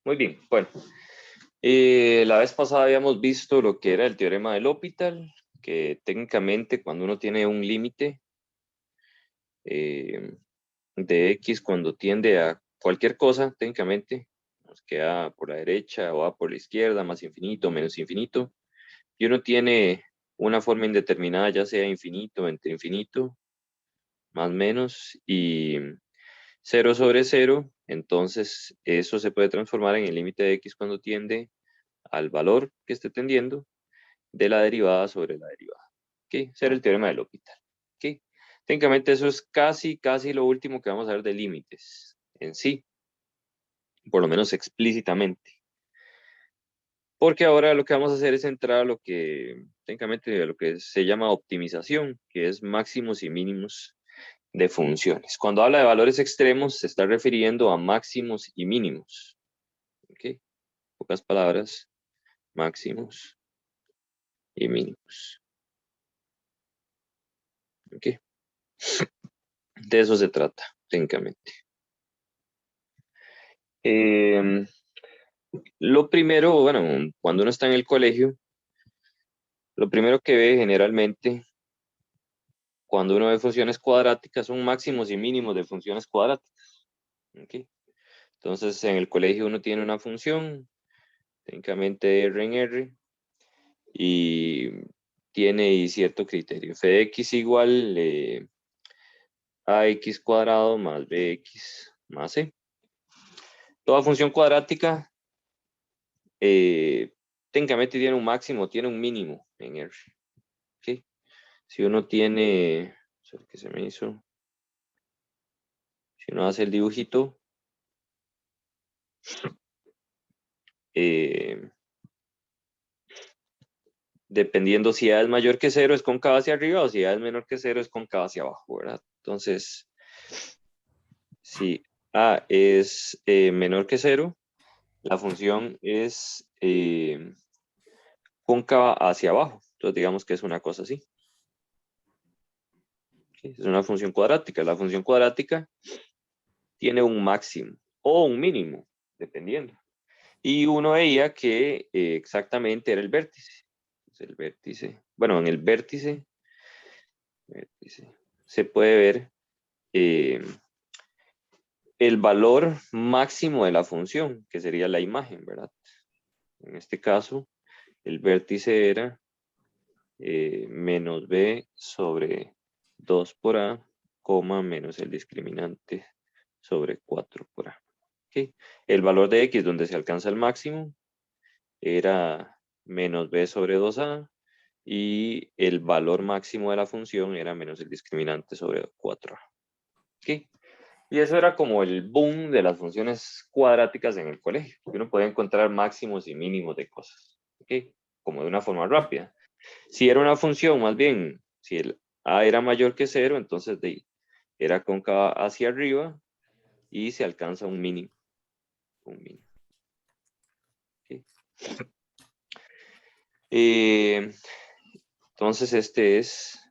Muy bien, bueno. La vez pasada habíamos visto lo que era el teorema del L'Hopital, que técnicamente cuando uno tiene un límite de X cuando tiende a cualquier cosa, técnicamente, nos queda por la derecha o A por la izquierda, más infinito, menos infinito, y uno tiene una forma indeterminada, ya sea infinito, entre infinito, más menos, y 0 sobre 0, entonces eso se puede transformar en el límite de X cuando tiende al valor que esté tendiendo de la derivada sobre la derivada. ¿Ok? Ese era el teorema del L'Hopital. ¿Ok? Técnicamente eso es casi lo último que vamos a ver de límites en sí, por lo menos explícitamente. Porque ahora lo que vamos a hacer es entrar a lo que, técnicamente, a lo que se llama optimización, que es máximos y mínimos de funciones. Cuando habla de valores extremos, se está refiriendo a máximos y mínimos. ¿Ok? En pocas palabras, máximos y mínimos. ¿Ok? De eso se trata, técnicamente. Lo primero, bueno, cuando uno está en el colegio, lo primero que ve generalmente cuando uno ve funciones cuadráticas son máximos y mínimos de funciones cuadráticas. ¿Ok? Entonces, en el colegio uno tiene una función, técnicamente R en R, y tiene cierto criterio. F de X igual AX cuadrado más BX más C. Toda función cuadrática técnicamente tiene un máximo, tiene un mínimo en R. ¿Ok? Si uno tiene, ¿qué se me hizo? Si uno hace el dibujito, dependiendo si A es mayor que 0 es cóncava hacia arriba o si A es menor que 0 es cóncava hacia abajo, ¿verdad? Entonces, si A es menor que 0, la función es cóncava hacia abajo. Entonces, digamos que es una cosa así. ¿Sí? Es una función cuadrática. La función cuadrática tiene un máximo o un mínimo, dependiendo. Y uno veía que exactamente era el vértice. Entonces, el vértice, bueno, en el vértice se puede ver el valor máximo de la función, que sería la imagen, ¿verdad? En este caso, el vértice era menos b sobre 2 por a, menos el discriminante sobre 4 por a. ¿Okay? El valor de x donde se alcanza el máximo era menos b sobre 2a y el valor máximo de la función era menos el discriminante sobre 4a. ¿Okay? Y eso era como el boom de las funciones cuadráticas en el colegio. Uno podía encontrar máximos y mínimos de cosas. ¿Okay? Como de una forma rápida. Si era una función, más bien, si el a era mayor que 0, entonces era cóncava hacia arriba y se alcanza un mínimo. Un mínimo. ¿Okay? Entonces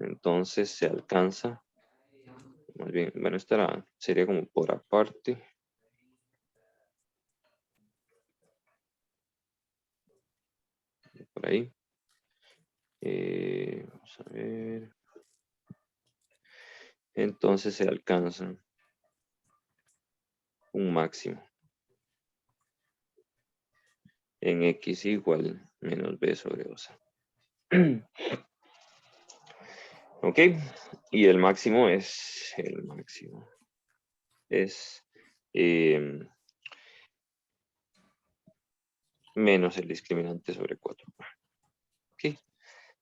entonces se alcanza, más bien, bueno, esta sería como por aparte. Por ahí. Vamos a ver. Entonces se alcanza un máximo en x igual menos b sobre 2a. Ok, y el máximo es menos el discriminante sobre 4. Ok,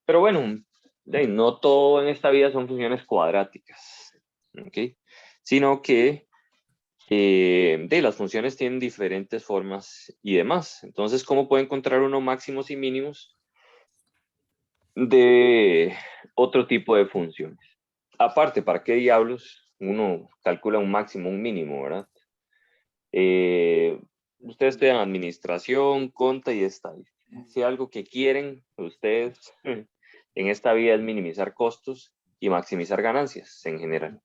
pero bueno, no todo en esta vida son funciones cuadráticas, ok, sino que las funciones tienen diferentes formas y demás. Entonces, ¿cómo puede encontrar uno máximos y mínimos de otro tipo de funciones? Aparte, ¿para qué diablos uno calcula un máximo, un mínimo, verdad? Ustedes estudian administración, conta y estadística. Si algo que quieren ustedes en esta vida es minimizar costos y maximizar ganancias en general.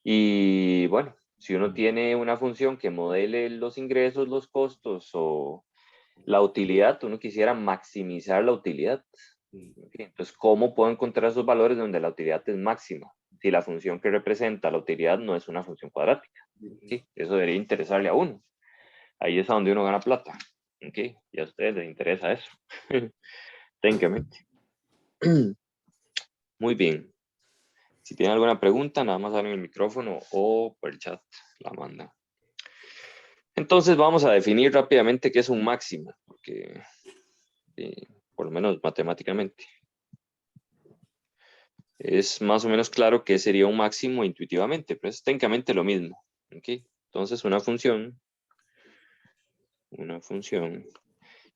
Y bueno, Si uno tiene una función que modele los ingresos, los costos o la utilidad, uno quisiera maximizar la utilidad. ¿Okay? Entonces, ¿cómo puedo encontrar esos valores donde la utilidad es máxima? Si la función que representa la utilidad no es una función cuadrática. ¿Okay? Eso debería interesarle a uno. Ahí es a donde uno gana plata. ¿Okay? Y a ustedes les interesa eso. Técnicamente. Muy bien. Si tienen alguna pregunta, nada más abren el micrófono o por el chat la mandan. Entonces vamos a definir rápidamente qué es un máximo, porque por lo menos matemáticamente es más o menos claro qué sería un máximo intuitivamente, pero es técnicamente lo mismo. ¿Okay? Entonces una función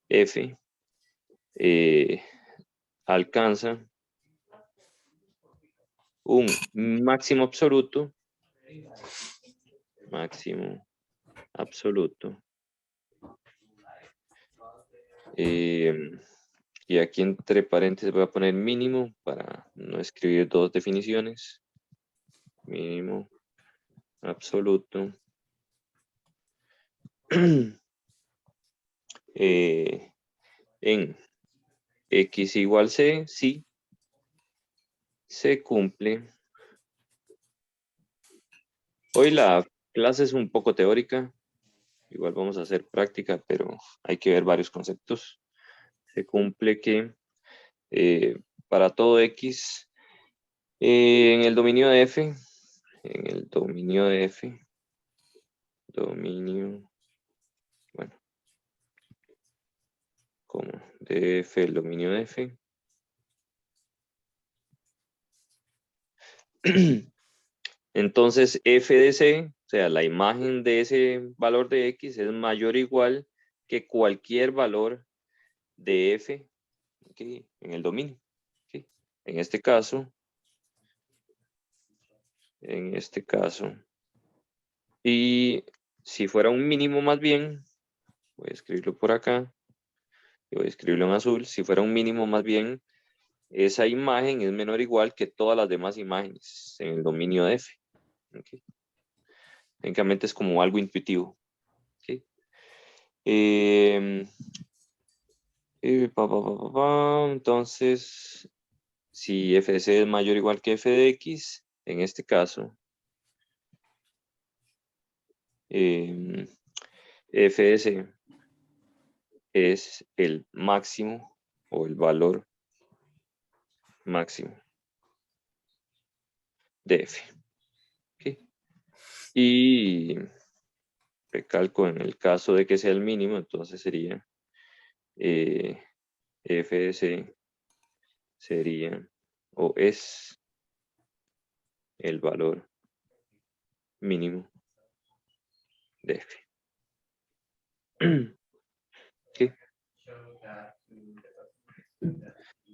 f alcanza un máximo absoluto y aquí entre paréntesis voy a poner mínimo para no escribir dos definiciones. Mínimo absoluto en x igual c si se cumple. Hoy la clase es un poco teórica, igual vamos a hacer práctica, pero hay que ver varios conceptos. Se cumple que para todo x en el dominio de f, bueno, como de f, el dominio de f, entonces f de c, o sea, la imagen de ese valor de x es mayor o igual que cualquier valor de f, ¿okay? En el dominio. ¿Okay? En este caso, y si fuera un mínimo más bien, voy a escribirlo por acá, y voy a escribirlo en azul, si fuera un mínimo más bien, esa imagen es menor o igual que todas las demás imágenes en el dominio de f. ¿Okay? Técnicamente es como algo intuitivo. ¿Okay? Entonces, si f de c es mayor o igual que f de x, en este caso, f de c es el máximo o el valor máximo de f. ¿Okay? Y recalco, en el caso de que sea el mínimo, entonces sería f de c sería o es el valor mínimo de f. ¿Okay?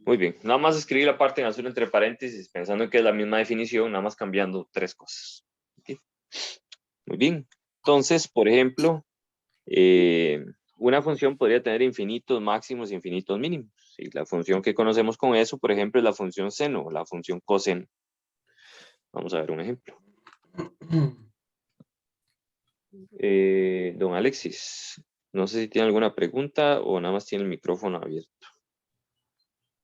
Muy bien, nada más escribí la parte en azul entre paréntesis pensando que es la misma definición, nada más cambiando tres cosas. ¿Okay? Muy bien, entonces, por ejemplo, una función podría tener infinitos máximos e infinitos mínimos. Y la función que conocemos con eso, por ejemplo, es la función seno o la función coseno. Vamos a ver un ejemplo. Don Alexis, no sé si tiene alguna pregunta o nada más tiene el micrófono abierto,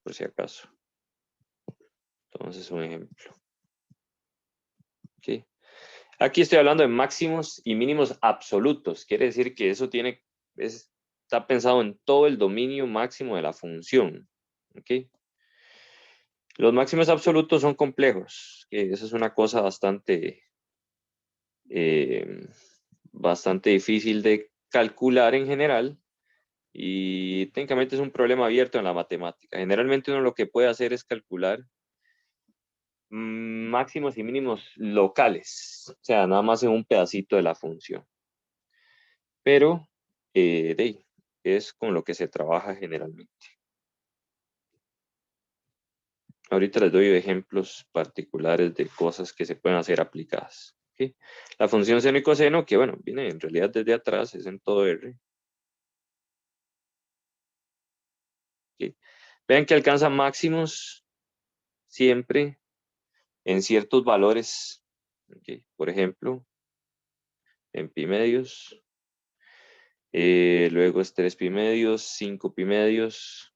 por si acaso. Entonces, un ejemplo. ¿Okay? Aquí estoy hablando de máximos y mínimos absolutos. Quiere decir que eso está pensado en todo el dominio máximo de la función. ¿Okay? Los máximos absolutos son complejos. Eso es una cosa bastante difícil de calcular en general. Y técnicamente es un problema abierto en la matemática. Generalmente uno lo que puede hacer es calcular máximos y mínimos locales, o sea, nada más en un pedacito de la función. Pero es con lo que se trabaja generalmente. Ahorita les doy ejemplos particulares de cosas que se pueden hacer aplicadas. ¿Okay? La función seno y coseno, que bueno, viene en realidad desde atrás, es en todo R. ¿Okay? Vean que alcanza máximos siempre en ciertos valores. ¿Okay? Por ejemplo, en pi medios. Luego es 3 pi medios, 5 pi medios,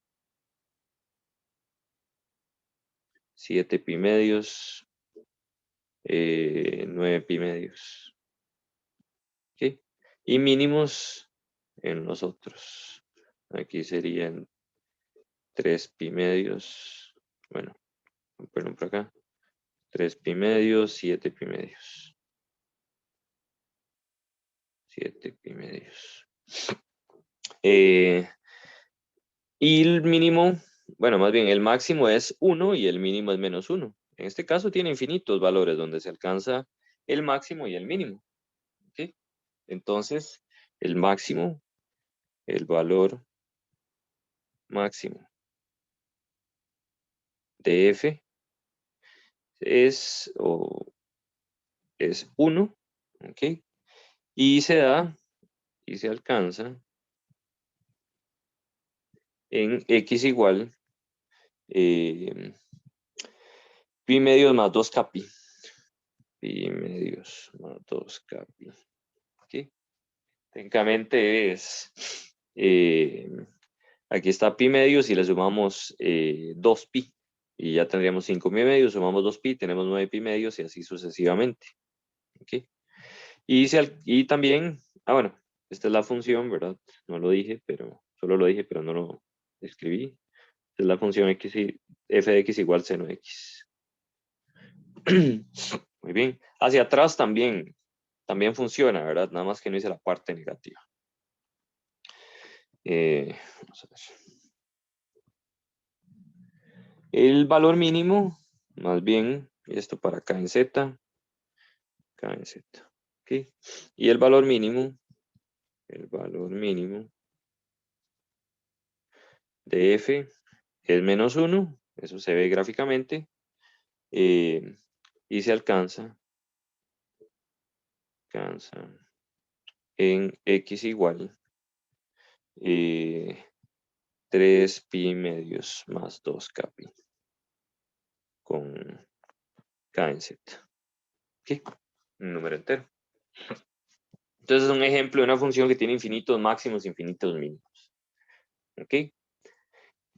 7 pi medios, 9 pi medios. ¿Ok? Y mínimos en los otros. Aquí serían 3 pi medios. Bueno, voy a ponerlo por acá. 3 pi medios, 7 pi medios. 7 pi medios. Y el mínimo, bueno, más bien el máximo es 1 y el mínimo es menos 1. En este caso tiene infinitos valores donde se alcanza el máximo y el mínimo. ¿Ok? Entonces, el máximo, el valor máximo de f es, es 1, ¿ok? Y se da y se alcanza en x igual pi medios más 2 capi. Pi medios más 2 capi. ¿Ok? Técnicamente es, aquí está pi medios y le sumamos 2 pi. Y ya tendríamos 5 pi medios, sumamos 2 pi, tenemos 9 pi medios y así sucesivamente. ¿Ok? Y también, bueno, esta es la función, ¿verdad? No lo dije, pero solo lo dije, pero no lo escribí. Esta es la función f de x igual seno de x. Muy bien. Hacia atrás también funciona, ¿verdad? Nada más que no hice la parte negativa. Vamos a ver. El valor mínimo, más bien, esto para k en z, k en z. ¿Ok? Y el valor mínimo de f es menos 1, eso se ve gráficamente, y se alcanza en x igual 3 pi medios más 2 capi con k en z. ¿Ok? Un número entero. Entonces es un ejemplo de una función que tiene infinitos máximos, infinitos mínimos. ¿Ok?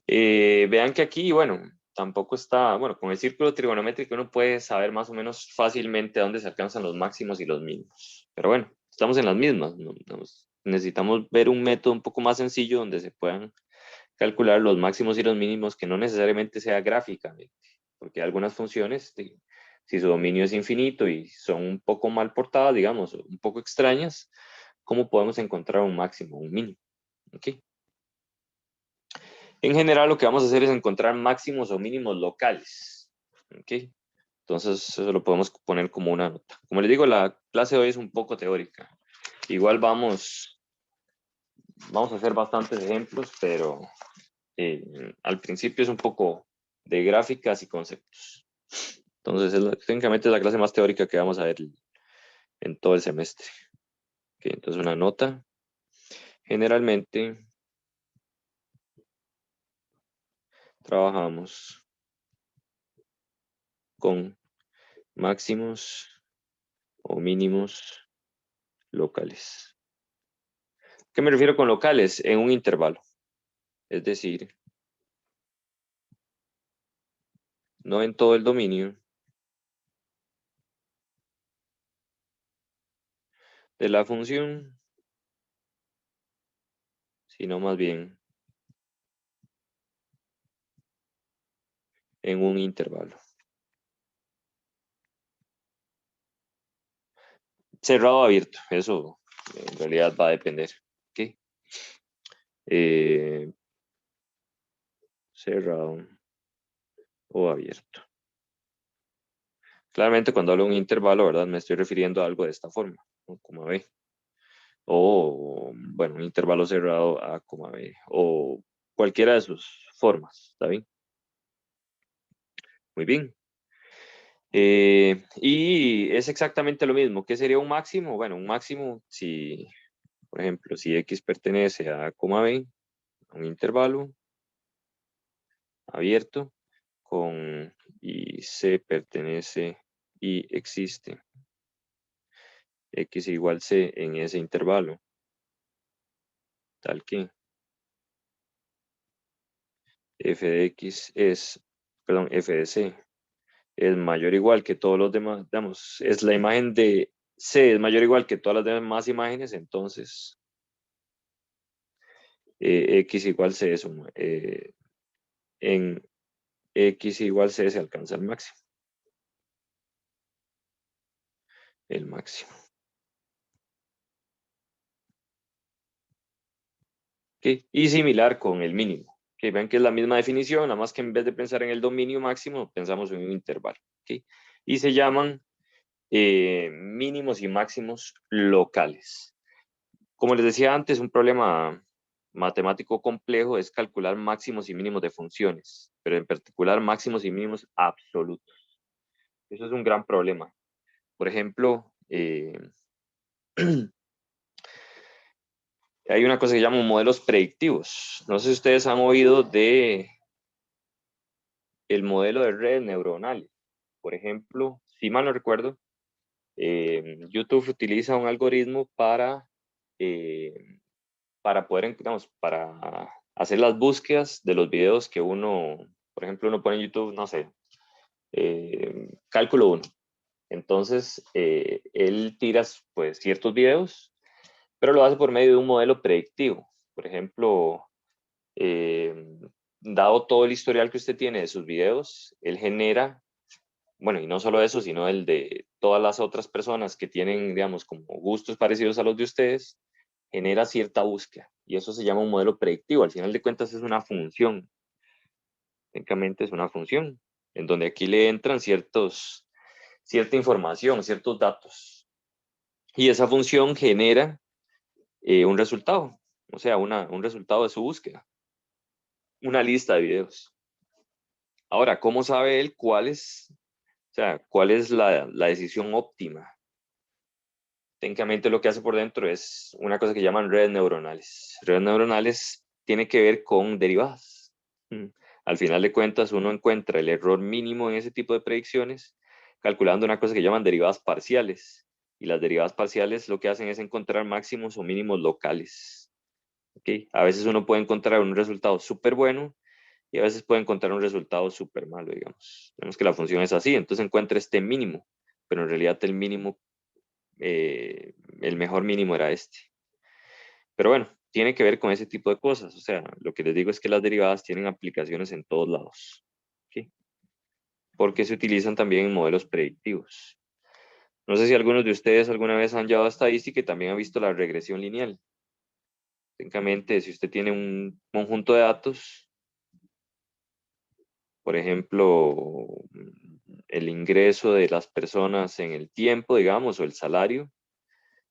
Vean que aquí, bueno, tampoco está, bueno, con el círculo trigonométrico uno puede saber más o menos fácilmente a dónde se alcanzan los máximos y los mínimos. Pero bueno, estamos en las mismas. Necesitamos ver un método un poco más sencillo donde se puedan calcular los máximos y los mínimos que no necesariamente sea gráficamente, porque algunas funciones, si su dominio es infinito y son un poco mal portadas, digamos, un poco extrañas, ¿cómo podemos encontrar un máximo, un mínimo? ¿Ok? En general, lo que vamos a hacer es encontrar máximos o mínimos locales. ¿Ok? Entonces, eso lo podemos poner como una nota. Como les digo, la clase de hoy es un poco teórica. Igual vamos a hacer bastantes ejemplos, pero al principio es un poco de gráficas y conceptos. Entonces, técnicamente es la clase más teórica que vamos a ver en todo el semestre. ¿Ok? Entonces, una nota. Generalmente, trabajamos con máximos o mínimos locales. ¿Qué me refiero con locales? En un intervalo. Es decir, no en todo el dominio de la función, sino más bien en un intervalo. Cerrado o abierto, eso en realidad va a depender. ¿Ok? Cerrado o abierto. Claramente cuando hablo de un intervalo, ¿verdad? Me estoy refiriendo a algo de esta forma, ¿no? Como B. O, bueno, un intervalo cerrado A, B. O cualquiera de sus formas, ¿está bien? Muy bien. Y es exactamente lo mismo. ¿Qué sería un máximo? Bueno, un máximo, si, por ejemplo, si X pertenece a B, un intervalo abierto, y C pertenece y existe X igual C en ese intervalo, tal que f de X es, perdón, f de C es mayor o igual que todos los demás, digamos, es la imagen de C es mayor o igual que todas las demás imágenes, entonces X igual C es en X igual C se alcanza el máximo. El máximo. ¿Okay? Y similar con el mínimo. ¿Okay? Ven que es la misma definición, nada más que en vez de pensar en el dominio máximo, pensamos en un intervalo. ¿Okay? Y se llaman mínimos y máximos locales. Como les decía antes, un problema matemático complejo es calcular máximos y mínimos de funciones, pero en particular máximos y mínimos absolutos. Eso es un gran problema. Por ejemplo, hay una cosa que se llama modelos predictivos. No sé si ustedes han oído de el modelo de redes neuronales. Por ejemplo, si mal no recuerdo, YouTube utiliza un algoritmo para poder, digamos, para hacer las búsquedas de los videos que uno, por ejemplo, uno pone en YouTube, no sé, cálculo 1. Entonces, él tira pues ciertos videos, pero lo hace por medio de un modelo predictivo. Por ejemplo, dado todo el historial que usted tiene de sus videos, él genera, bueno, y no solo eso, sino el de todas las otras personas que tienen, digamos, como gustos parecidos a los de ustedes, genera cierta búsqueda. Y eso se llama un modelo predictivo. Al final de cuentas es una función. Técnicamente es una función, en donde aquí le entran cierta información, ciertos datos. Y esa función genera un resultado, o sea, un resultado de su búsqueda, una lista de videos. Ahora, ¿cómo sabe él cuál es la decisión óptima? Técnicamente lo que hace por dentro es una cosa que llaman redes neuronales. Redes neuronales tiene que ver con derivadas. Mm. Al final de cuentas, uno encuentra el error mínimo en ese tipo de predicciones calculando una cosa que llaman derivadas parciales. Y las derivadas parciales lo que hacen es encontrar máximos o mínimos locales. ¿Okay? A veces uno puede encontrar un resultado súper bueno y a veces puede encontrar un resultado súper malo, digamos. Vemos que la función es así, entonces encuentra este mínimo, pero en realidad el mínimo, el mejor mínimo era este. Pero bueno, tiene que ver con ese tipo de cosas. O sea, lo que les digo es que las derivadas tienen aplicaciones en todos lados. ¿Okay? Porque se utilizan también en modelos predictivos. No sé si algunos de ustedes alguna vez han llevado estadística y también han visto la regresión lineal. Técnicamente, si usted tiene un conjunto de datos, por ejemplo, el ingreso de las personas en el tiempo, digamos, o el salario,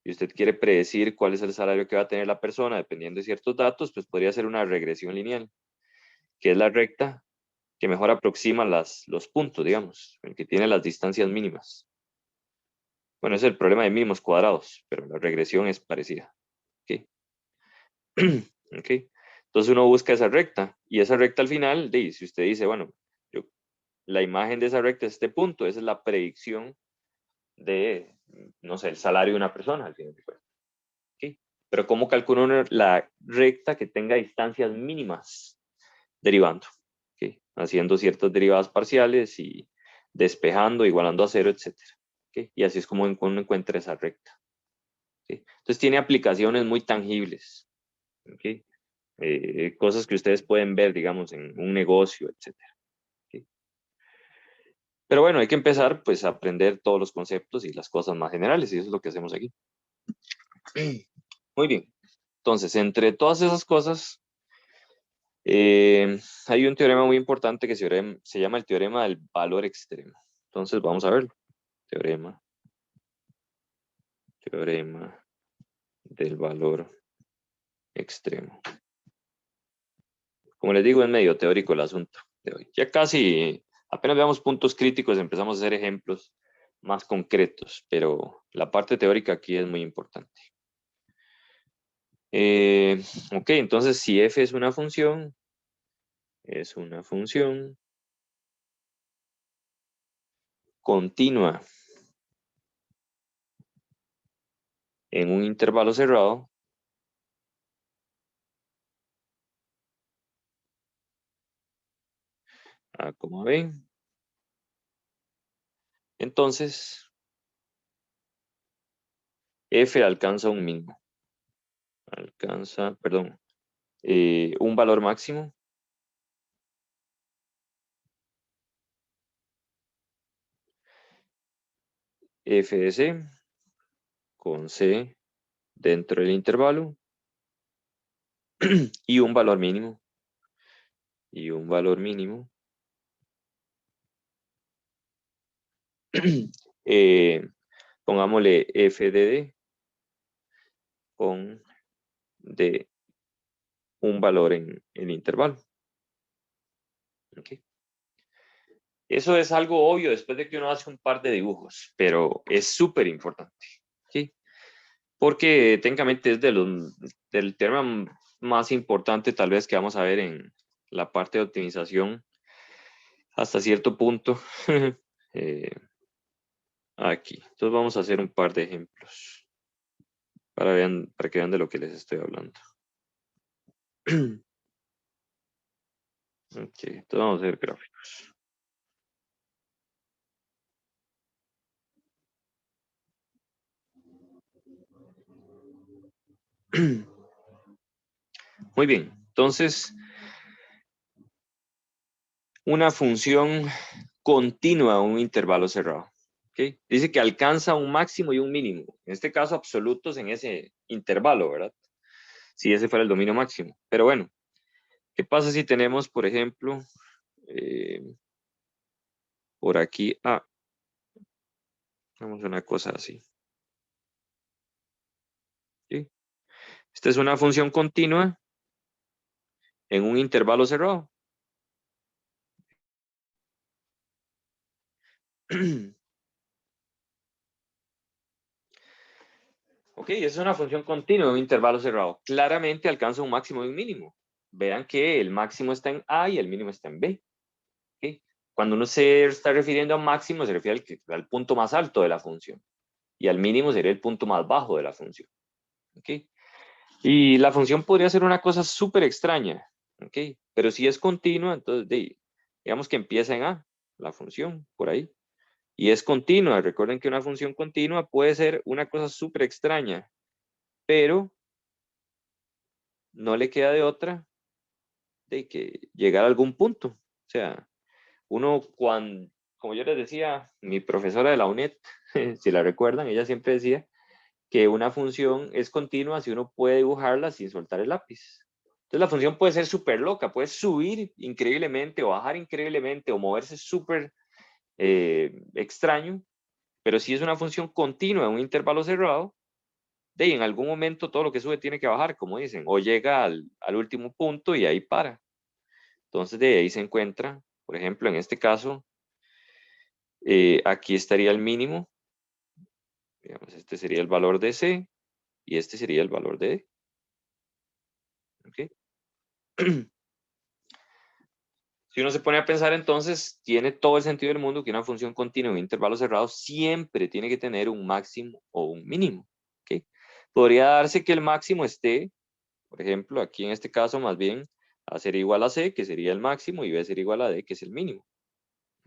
y usted quiere predecir cuál es el salario que va a tener la persona dependiendo de ciertos datos, pues podría ser una regresión lineal, que es la recta que mejor aproxima los puntos, digamos, el que tiene las distancias mínimas. Bueno, ese es el problema de mínimos cuadrados, pero la regresión es parecida. ¿Okay? ¿Okay? Entonces uno busca esa recta y esa recta al final, si usted dice, bueno, la imagen de esa recta es este punto, esa es la predicción de, no sé, el salario de una persona al final de cuentas. ¿Okay? Pero ¿cómo calcula uno la recta que tenga distancias mínimas? Derivando, ¿okay? Haciendo ciertas derivadas parciales y despejando, igualando a cero, etc. ¿Okay? Y así es como uno encuentra esa recta. ¿Okay? Entonces tiene aplicaciones muy tangibles. ¿Okay? Cosas que ustedes pueden ver, digamos, en un negocio, etc. ¿Okay? Pero bueno, hay que empezar pues a aprender todos los conceptos y las cosas más generales y eso es lo que hacemos aquí. Muy bien. Entonces, entre todas esas cosas, hay un teorema muy importante que se llama el teorema del valor extremo. Entonces, vamos a verlo. Teorema del valor extremo. Como les digo, es medio teórico el asunto de hoy. Ya casi, apenas veamos puntos críticos, empezamos a hacer ejemplos más concretos, pero la parte teórica aquí es muy importante. Ok, entonces si f es una función continua en un intervalo cerrado, como ven, entonces f alcanza un mínimo, perdón, un valor máximo, f de c, con c dentro del intervalo, y un valor mínimo, eh, pongámosle f de d con de un valor en el intervalo. ¿Okay? Eso es algo obvio después de que uno hace un par de dibujos, pero es súper importante. ¿Okay? Porque técnicamente es del tema más importante tal vez que vamos a ver en la parte de optimización hasta cierto punto. eh, aquí. Entonces vamos a hacer un par de ejemplos para que vean de lo que les estoy hablando. Ok, entonces vamos a hacer gráficos. Muy bien, entonces una función continua a un intervalo cerrado. ¿Okay? Dice que alcanza un máximo y un mínimo. En este caso, absolutos en ese intervalo, ¿verdad? Si ese fuera el dominio máximo. Pero bueno, ¿qué pasa si tenemos, por ejemplo, por aquí, vamos a una cosa así. ¿Sí? Esta es una función continua en un intervalo cerrado. Ok, es una función continua en un intervalo cerrado. Claramente alcanza un máximo y un mínimo. Vean que el máximo está en A y el mínimo está en B. ¿Okay? Cuando uno se está refiriendo a un máximo, se refiere al punto más alto de la función. Y al mínimo sería el punto más bajo de la función. ¿Okay? Y la función podría ser una cosa súper extraña. ¿Okay? Pero si es continua, entonces digamos que empieza en A, la función, por ahí. Y es continua. Recuerden que una función continua puede ser una cosa súper extraña, pero no le queda de otra de que llegar a algún punto. O sea, uno cuando, como yo les decía, mi profesora de la UNED, si la recuerdan, ella siempre decía que una función es continua si uno puede dibujarla sin soltar el lápiz. Entonces la función puede ser súper loca, puede subir increíblemente o bajar increíblemente o moverse súper extraño, pero si es una función continua en un intervalo cerrado, en algún momento todo lo que sube tiene que bajar, como dicen, o llega al último punto y ahí para. Entonces de ahí se encuentra, por ejemplo, en este caso, aquí estaría el mínimo, digamos, este sería el valor de C y este sería el valor de D. ¿Okay? Si uno se pone a pensar entonces, tiene todo el sentido del mundo que una función continua en un intervalo cerrado siempre tiene que tener un máximo o un mínimo. ¿Okay? Podría darse que el máximo esté, por ejemplo, aquí en este caso más bien a ser igual a C, que sería el máximo, y B ser igual a D, que es el mínimo.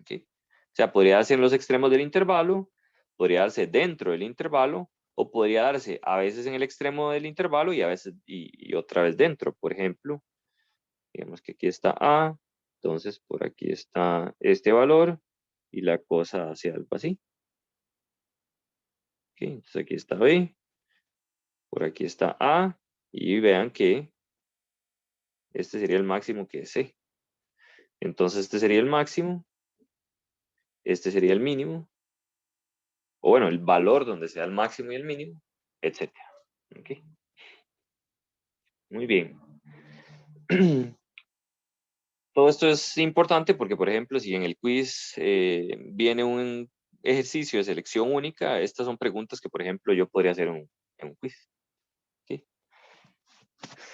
¿Okay? O sea, podría darse en los extremos del intervalo, podría darse dentro del intervalo, o podría darse a veces en el extremo del intervalo y a veces y otra vez dentro. Por ejemplo, digamos que aquí está A, entonces por aquí está este valor y la cosa hace algo así. ¿Okay? Entonces aquí está B, por aquí está A, y vean que este sería el máximo que es C. Entonces este sería el máximo, este sería el mínimo, o bueno, el valor donde sea el máximo y el mínimo, etcétera. ¿Okay? Muy bien. Todo esto es importante porque, por ejemplo, si en el quiz viene un ejercicio de selección única, estas son preguntas que, por ejemplo, yo podría hacer en un quiz. ¿Okay?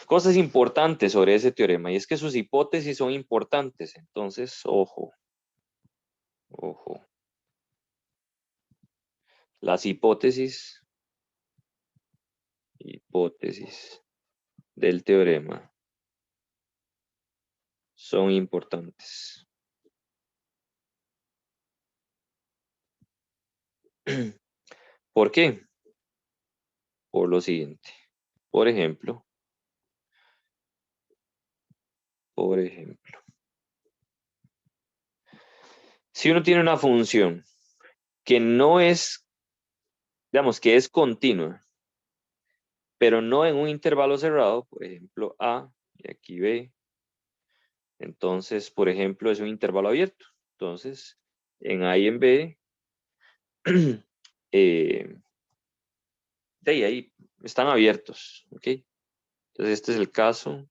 Cosas importantes sobre ese teorema, y es que sus hipótesis son importantes. Entonces, ojo, ojo. Las hipótesis hipótesis del teorema son importantes. ¿Por qué? Por lo siguiente. Por ejemplo, si uno tiene una función que no es, digamos, que es continua, pero no en un intervalo cerrado, por ejemplo, A y aquí B, entonces, por ejemplo, es un intervalo abierto. Entonces, en A y en B, de ahí están abiertos, ¿ok? Entonces, este es el caso,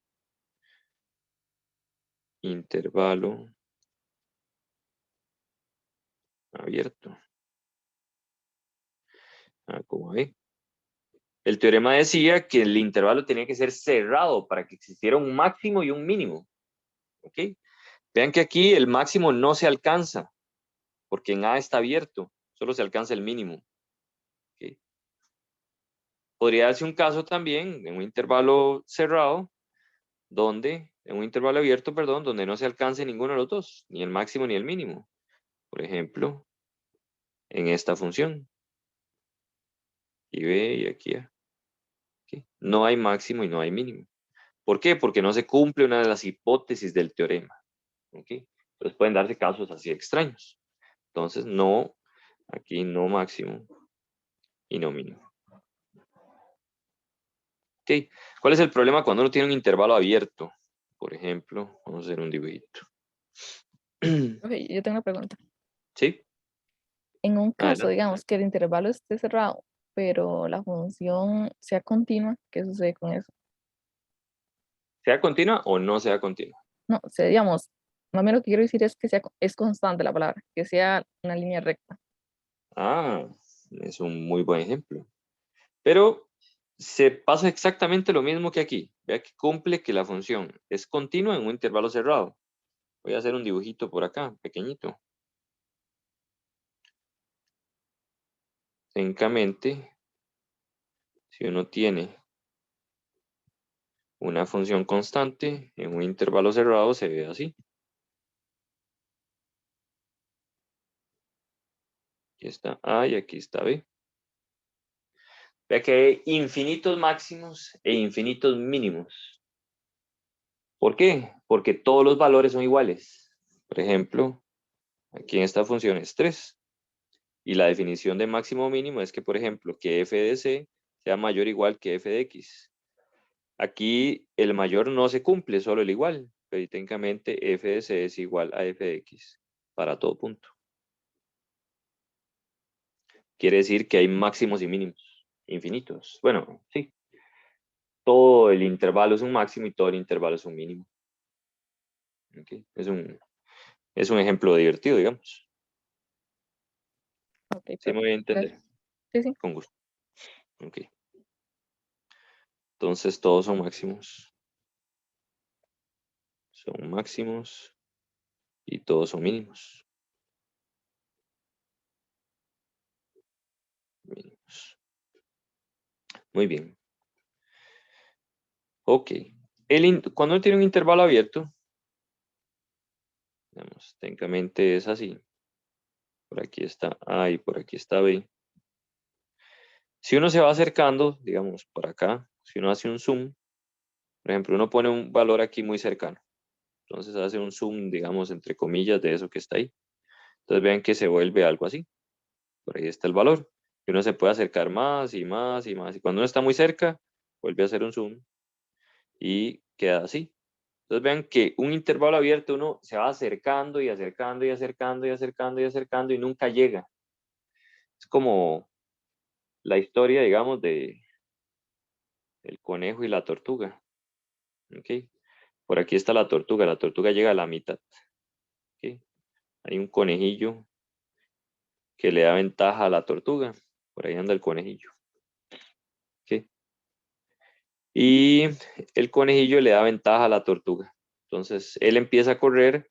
intervalo abierto. Como ve. El teorema decía que el intervalo tenía que ser cerrado para que existiera un máximo y un mínimo, ¿ok? Vean que aquí el máximo no se alcanza, porque en A está abierto, solo se alcanza el mínimo, ¿ok? Podría darse un caso también en un intervalo cerrado, en un intervalo abierto, perdón, donde no se alcance ninguno de los dos, ni el máximo ni el mínimo. Por ejemplo, en esta función. Y B y aquí A. ¿Ok? No hay máximo y no hay mínimo. ¿Por qué? Porque no se cumple una de las hipótesis del teorema. ¿Ok? Entonces pueden darse casos así extraños. Entonces, no, aquí no máximo y no mínimo. ¿Ok? ¿Cuál es el problema cuando uno tiene un intervalo abierto? Por ejemplo, vamos a hacer un dibujito. Ok, yo tengo una pregunta. ¿Sí? En un caso, Adelante. digamos, que el intervalo esté cerrado, pero la función sea continua, ¿qué sucede con eso? ¿Sea continua o no sea continua? No, o sea, digamos, más o menos lo que quiero decir es que es constante la palabra, que sea una línea recta. Ah, es un muy buen ejemplo. Pero se pasa exactamente lo mismo que aquí. Vea que cumple que la función es continua en un intervalo cerrado. Voy a hacer un dibujito por acá, pequeñito. Técnicamente, si uno tiene una función constante en un intervalo cerrado, se ve así. Aquí está A y aquí está B. Vea que hay infinitos máximos e infinitos mínimos. ¿Por qué? Porque todos los valores son iguales. Por ejemplo, aquí en esta función es 3. Y la definición de máximo o mínimo es que, por ejemplo, que f de c sea mayor o igual que f de x. Aquí el mayor no se cumple, solo el igual. Pero técnicamente f de c es igual a f de x para todo punto. Quiere decir que hay máximos y mínimos infinitos. Bueno, sí. Todo el intervalo es un máximo y todo el intervalo es un mínimo. ¿Okay? Es un ejemplo divertido, digamos. Ok, ¿Sí me perfecto. voy a entender? Gracias. Sí, sí. Con gusto. Ok. Entonces todos son máximos. Son máximos y todos son mínimos. Mínimos. Muy bien. Ok. Cuando uno tiene un intervalo abierto, digamos, técnicamente es así. Por aquí está A y por aquí está B. Si uno se va acercando, digamos, por acá, si uno hace un zoom, por ejemplo, uno pone un valor aquí muy cercano. Entonces hace un zoom, digamos, entre comillas, de eso que está ahí. Entonces vean que se vuelve algo así. Por ahí está el valor. Y uno se puede acercar más y más y más. Y cuando uno está muy cerca, vuelve a hacer un zoom y queda así. Entonces vean que un intervalo abierto uno se va acercando y acercando y acercando y acercando y acercando y nunca llega. Es como la historia, digamos, del conejo y la tortuga. ¿Ok? Por aquí está la tortuga llega a la mitad. ¿Ok? Hay un conejillo que le da ventaja a la tortuga. Por ahí anda el conejillo. ¿Ok? Y el conejillo le da ventaja a la tortuga. Entonces él empieza a correr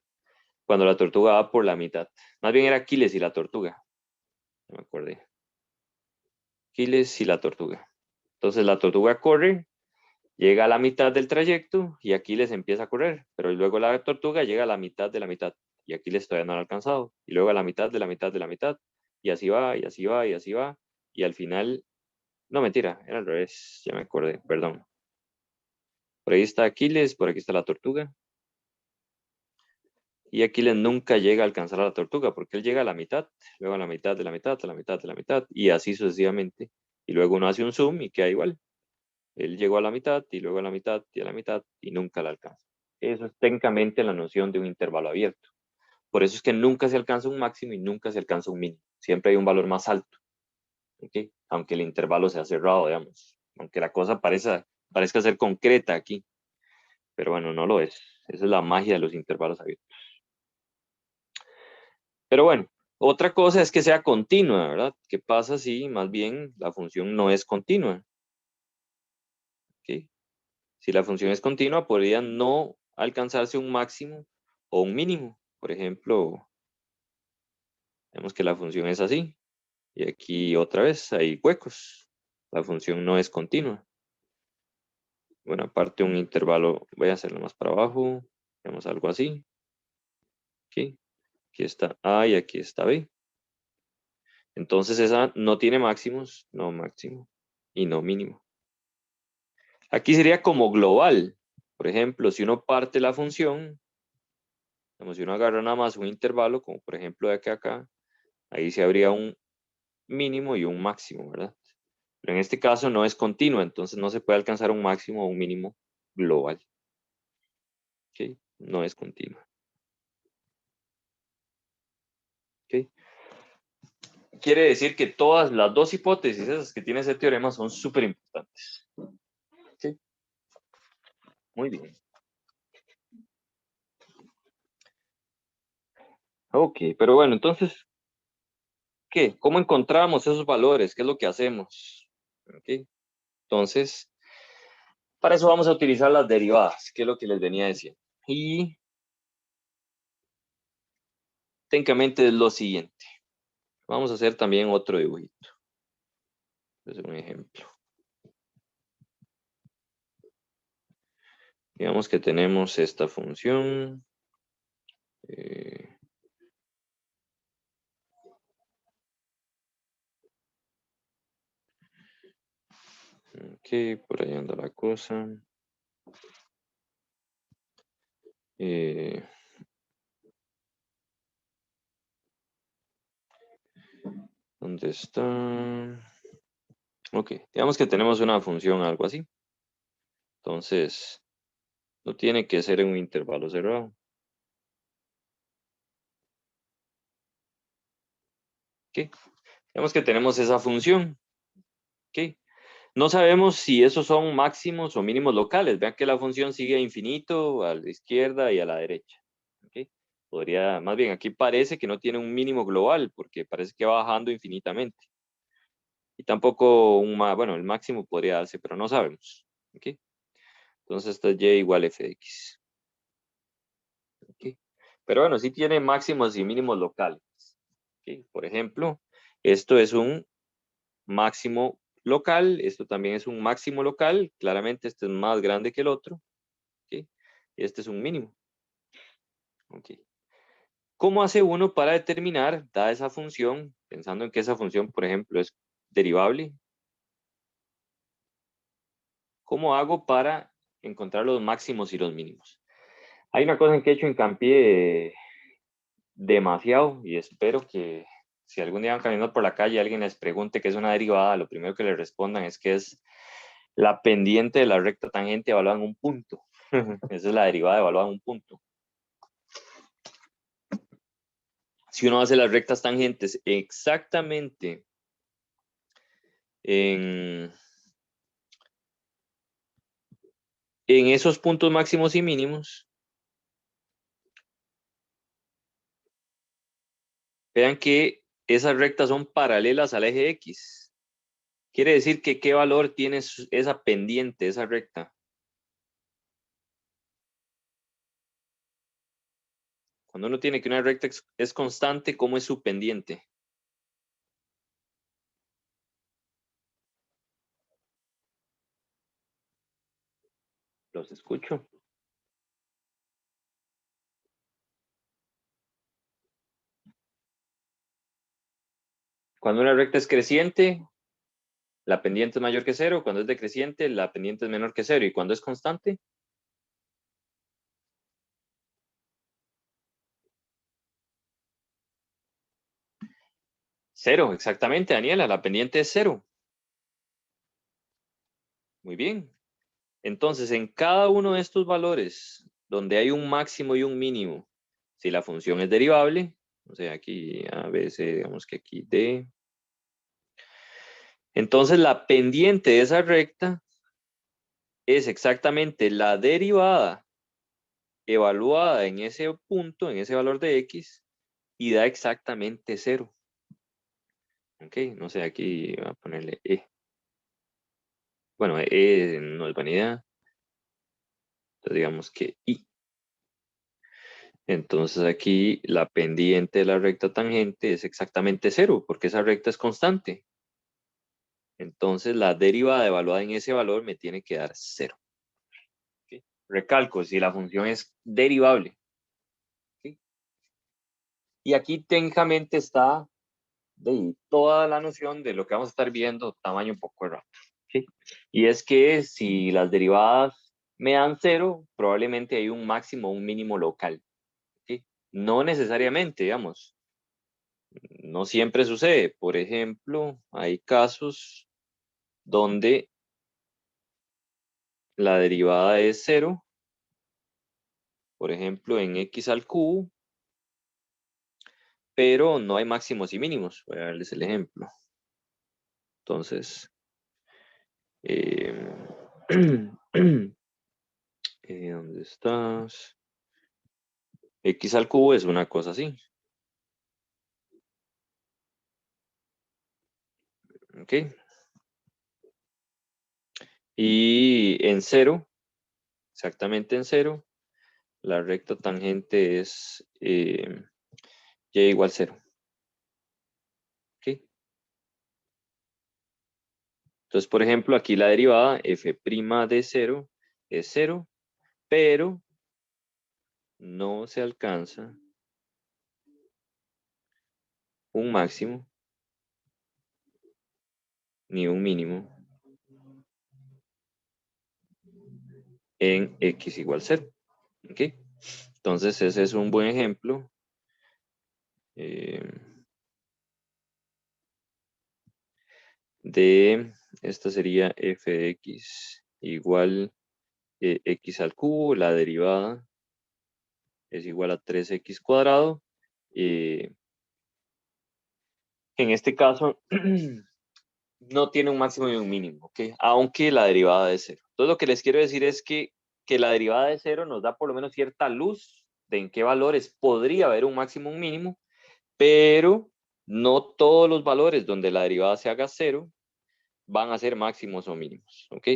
cuando la tortuga va por la mitad. Más bien era Aquiles y la tortuga. No me acordé. Aquiles y la tortuga. Entonces la tortuga corre, llega a la mitad del trayecto y Aquiles empieza a correr, pero luego la tortuga llega a la mitad de la mitad y Aquiles todavía no lo ha alcanzado, y luego a la mitad de la mitad de la mitad, y así va, y así va, y así va, y al final, no mentira, era al revés, ya me acordé, perdón. Por ahí está Aquiles, por aquí está la tortuga, y Aquiles nunca llega a alcanzar a la tortuga, porque él llega a la mitad, luego a la mitad de la mitad, a la mitad de la mitad, y así sucesivamente, y luego uno hace un zoom y queda igual. Él llegó a la mitad y luego a la mitad y a la mitad y nunca la alcanza. Eso es técnicamente la noción de un intervalo abierto. Por eso es que nunca se alcanza un máximo y nunca se alcanza un mínimo. Siempre hay un valor más alto, ¿okay? Aunque el intervalo sea cerrado, digamos. Aunque la cosa parezca ser concreta aquí. Pero bueno, no lo es. Esa es la magia de los intervalos abiertos. Pero bueno, otra cosa es que sea continua, ¿verdad? ¿Qué pasa si más bien la función no es continua? ¿Okay? Si la función es continua, podría no alcanzarse un máximo o un mínimo. Por ejemplo, vemos que la función es así. Y aquí otra vez hay huecos. La función no es continua. Bueno, aparte un intervalo, voy a hacerlo más para abajo. Vemos algo así. Aquí, aquí está A y aquí está B. Entonces esa no tiene máximos, no máximo y no mínimo. Aquí sería como global. Por ejemplo, si uno parte la función, si uno agarra nada más un intervalo, como por ejemplo de aquí a acá, ahí se habría un mínimo y un máximo, ¿verdad? Pero en este caso no es continua, entonces no se puede alcanzar un máximo o un mínimo global. ¿Ok? No es continua. ¿Ok? Quiere decir que todas las dos hipótesis esas que tiene ese teorema son súper importantes. ¿Ok? Muy bien. Ok, pero bueno, entonces, ¿qué? ¿Cómo encontramos esos valores? ¿Qué es lo que hacemos? ¿Ok? Entonces, para eso vamos a utilizar las derivadas, que es lo que les venía diciendo. Y técnicamente es lo siguiente. Vamos a hacer también otro dibujito. Es un ejemplo. Digamos que tenemos esta función. Ok, por ahí anda la cosa. ¿Dónde está? Ok, digamos que tenemos una función, algo así. Entonces, no tiene que ser en un intervalo cerrado. Ok, digamos que tenemos esa función. Ok, no sabemos si esos son máximos o mínimos locales. Vean que la función sigue a infinito, a la izquierda y a la derecha. ¿Okay? Podría, más bien, aquí parece que no tiene un mínimo global, porque parece que va bajando infinitamente. Y tampoco bueno, el máximo podría darse, pero no sabemos. ¿Okay? Entonces, esta es y igual f de x. ¿Okay? Pero bueno, sí tiene máximos y mínimos locales. ¿Okay? Por ejemplo, esto es un máximo local, esto también es un máximo local, claramente este es más grande que el otro, ¿okay? Y este es un mínimo. ¿Okay? ¿Cómo hace uno para determinar, dada esa función, pensando en que esa función, por ejemplo, es derivable? ¿Cómo hago para encontrar los máximos y los mínimos? Hay una cosa en que he hecho hincapié demasiado y espero que si algún día van caminando por la calle y alguien les pregunte qué es una derivada, lo primero que le respondan es que es la pendiente de la recta tangente evaluada en un punto. Esa es la derivada evaluada en un punto. Si uno hace las rectas tangentes exactamente en esos puntos máximos y mínimos, vean que esas rectas son paralelas al eje X. Quiere decir que qué valor tiene esa pendiente, esa recta. Cuando uno tiene que una recta es constante, ¿cómo es su pendiente? Los escucho. Cuando una recta es creciente, la pendiente es mayor que cero. Cuando es decreciente, la pendiente es menor que cero. Y cuando es constante, cero. Exactamente, Daniela, la pendiente es cero. Muy bien. Entonces, en cada uno de estos valores, donde hay un máximo y un mínimo, si la función es derivable, o sea, aquí a veces, digamos que aquí D, entonces la pendiente de esa recta es exactamente la derivada evaluada en ese punto, en ese valor de X, y da exactamente cero. Ok, no sé, aquí voy a ponerle E. Bueno, E no es vanidad. Entonces digamos que I. Entonces aquí la pendiente de la recta tangente es exactamente cero, porque esa recta es constante. Entonces la derivada evaluada en ese valor me tiene que dar cero. ¿Okay? Recalco, si la función es derivable. ¿Okay? Y aquí técnicamente está toda la noción de lo que vamos a estar viendo tamaño un poco de rato. ¿Okay? Y es que si las derivadas me dan cero, probablemente hay un máximo o un mínimo local. ¿Okay? No necesariamente, digamos. No siempre sucede. Por ejemplo, hay casos donde la derivada es cero, por ejemplo, en x al cubo, pero no hay máximos y mínimos. Voy a darles el ejemplo. Entonces, eh, ¿dónde estás? X al cubo es una cosa así. ¿Ok? Y en cero, exactamente en cero, la recta tangente es y igual cero. ¿Ok? Entonces, por ejemplo, aquí la derivada f' de cero es cero, pero no se alcanza un máximo ni un mínimo en x igual cero. ¿Ok? Entonces, ese es un buen ejemplo. De esta sería f de x igual x al cubo, la derivada es igual a 3x cuadrado. En este caso, no tiene un máximo y un mínimo, ¿ok? Aunque la derivada es cero. Entonces, lo que les quiero decir es que la derivada de cero nos da por lo menos cierta luz de en qué valores podría haber un máximo o un mínimo, pero no todos los valores donde la derivada se haga cero van a ser máximos o mínimos, ¿ok?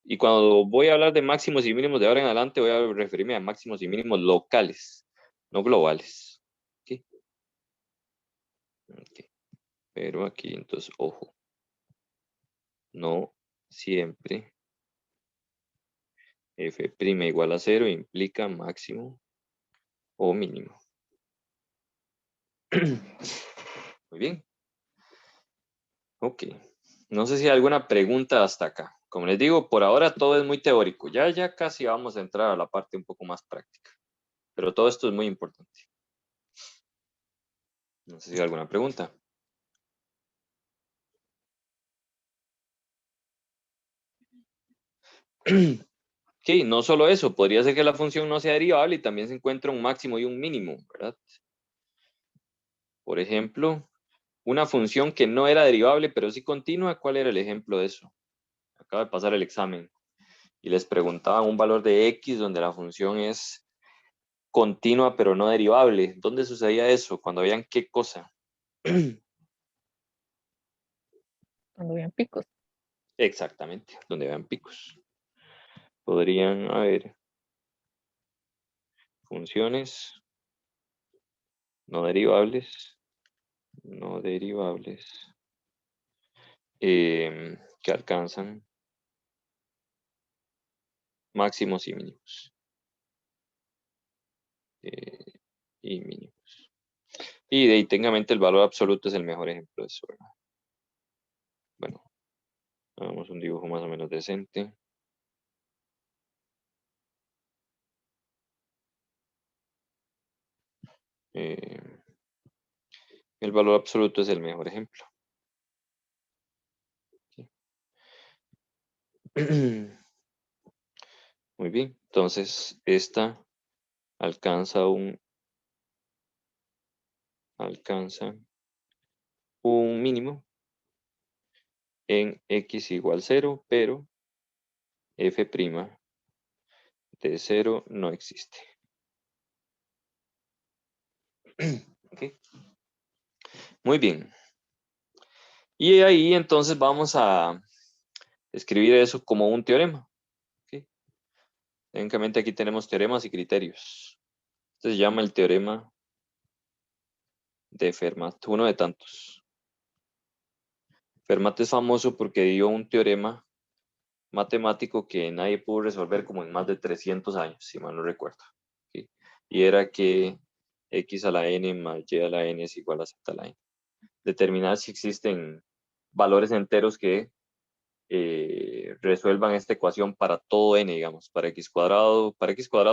Y cuando voy a hablar de máximos y mínimos de ahora en adelante, voy a referirme a máximos y mínimos locales, no globales. ¿Ok? Ok. Pero aquí, entonces, ojo, no siempre f' igual a cero implica máximo o mínimo. Muy bien. Ok. No sé si hay alguna pregunta hasta acá. Como les digo, por ahora todo es muy teórico. Ya casi vamos a entrar a la parte un poco más práctica. Pero todo esto es muy importante. No sé si hay alguna pregunta. Ok, no solo eso, podría ser que la función no sea derivable y también se encuentra un máximo y un mínimo, ¿verdad? Por ejemplo, una función que no era derivable, pero sí continua, ¿cuál era el ejemplo de eso? Acabo de pasar el examen y les preguntaban un valor de x donde la función es continua pero no derivable. ¿Dónde sucedía eso? Cuando habían qué cosa. Cuando vean picos. Exactamente, donde habían picos. Podrían haber funciones no derivables, que alcanzan máximos y mínimos. Y mínimos. Y de ahí tenga en mente el valor absoluto es el mejor ejemplo de eso, ¿verdad? Bueno, hagamos un dibujo más o menos decente. El valor absoluto es el mejor ejemplo. Muy bien, entonces esta alcanza un mínimo en x igual 0, pero f' de 0 no existe. Okay. Muy bien. Y ahí entonces vamos a escribir eso como un teorema. Okay. Técnicamente aquí tenemos teoremas y criterios. Este se llama el teorema de Fermat, uno de tantos. Fermat es famoso porque dio un teorema matemático que nadie pudo resolver como en más de 300 años, si mal no recuerdo. ¿Sí? Y era que x a la n más y a la n es igual a z a la n. Determinar si existen valores enteros que resuelvan esta ecuación para todo n, digamos, para x cuadrado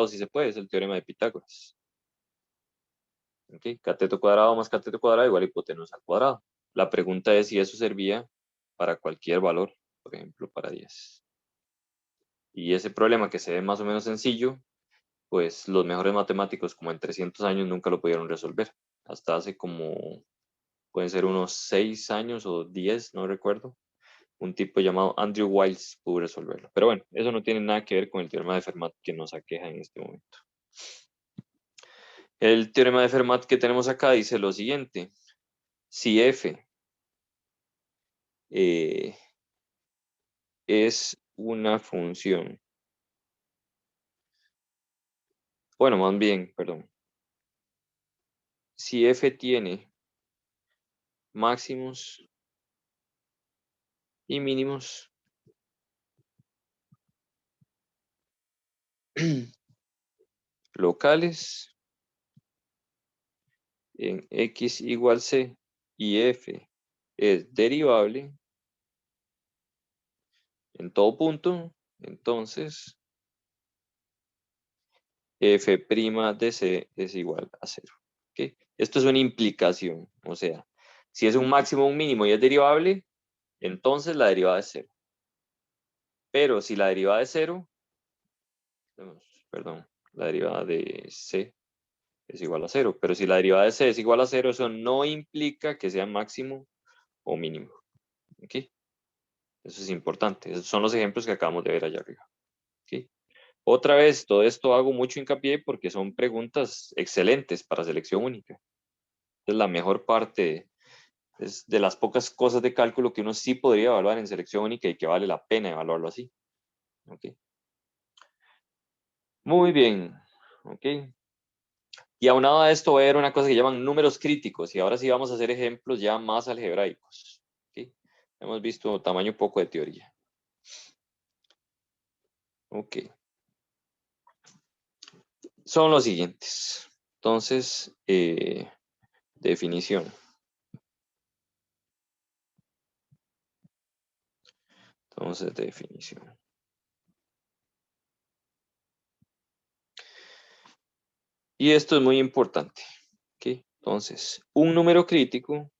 sí se puede, es el teorema de Pitágoras. ¿Okay? Cateto cuadrado más cateto cuadrado igual a hipotenusa al cuadrado. La pregunta es si eso servía para cualquier valor, por ejemplo, para 10. Y ese problema que se ve más o menos sencillo, pues los mejores matemáticos como en 300 años nunca lo pudieron resolver. Hasta hace como, pueden ser unos 6 años o 10, no recuerdo, un tipo llamado Andrew Wiles pudo resolverlo. Pero bueno, eso no tiene nada que ver con el teorema de Fermat que nos aqueja en este momento. El teorema de Fermat que tenemos acá dice lo siguiente. Si f es una función, bueno, más bien, perdón. Si f tiene máximos y mínimos locales en x igual c y f es derivable en todo punto, entonces f' de c es igual a 0. ¿Okay? Esto es una implicación, o sea, si es un máximo o un mínimo y es derivable, entonces la derivada es 0. Pero si la derivada es 0, perdón, la derivada de c es igual a 0. Pero si la derivada de c es igual a 0, eso no implica que sea máximo o mínimo. ¿Okay? Eso es importante. Esos son los ejemplos que acabamos de ver allá arriba. ¿Okay? Otra vez, todo esto hago mucho hincapié porque son preguntas excelentes para selección única. Es la mejor parte, es de las pocas cosas de cálculo que uno sí podría evaluar en selección única y que vale la pena evaluarlo así. ¿Okay? Muy bien. ¿Okay? Y aunado a esto voy a ver una cosa que llaman números críticos y ahora sí vamos a hacer ejemplos ya más algebraicos. ¿Okay? Hemos visto tamaño poco de teoría. Ok. Son los siguientes. Entonces, definición. Entonces, definición. Y esto es muy importante. ¿Okay? Entonces, un número crítico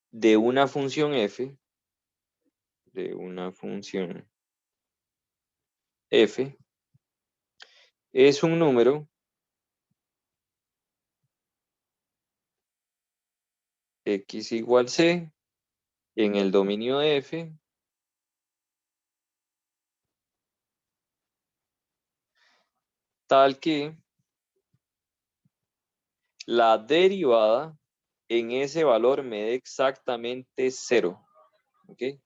de una función f, es un número x igual c en el dominio de f tal que la derivada en ese valor me dé exactamente 0. ¿Okay?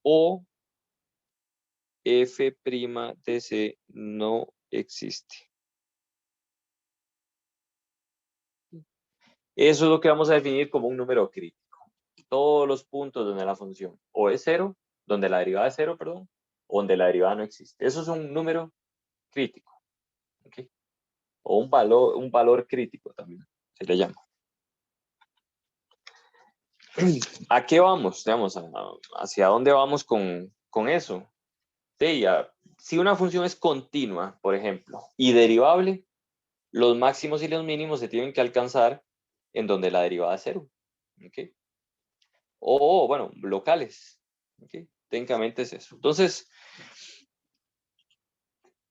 O f' de c no existe. Eso es lo que vamos a definir como un número crítico. Todos los puntos donde la función o es cero, donde la derivada es cero, perdón, o donde la derivada no existe. Eso es un número crítico. ¿Okay? O un valor crítico también se le llama. ¿A qué vamos? Digamos, ¿hacia dónde vamos con eso? Sí, si una función es continua, por ejemplo, y derivable, los máximos y los mínimos se tienen que alcanzar en donde la derivada es cero. ¿Okay? O, bueno, locales. ¿Okay? Técnicamente es eso. Entonces,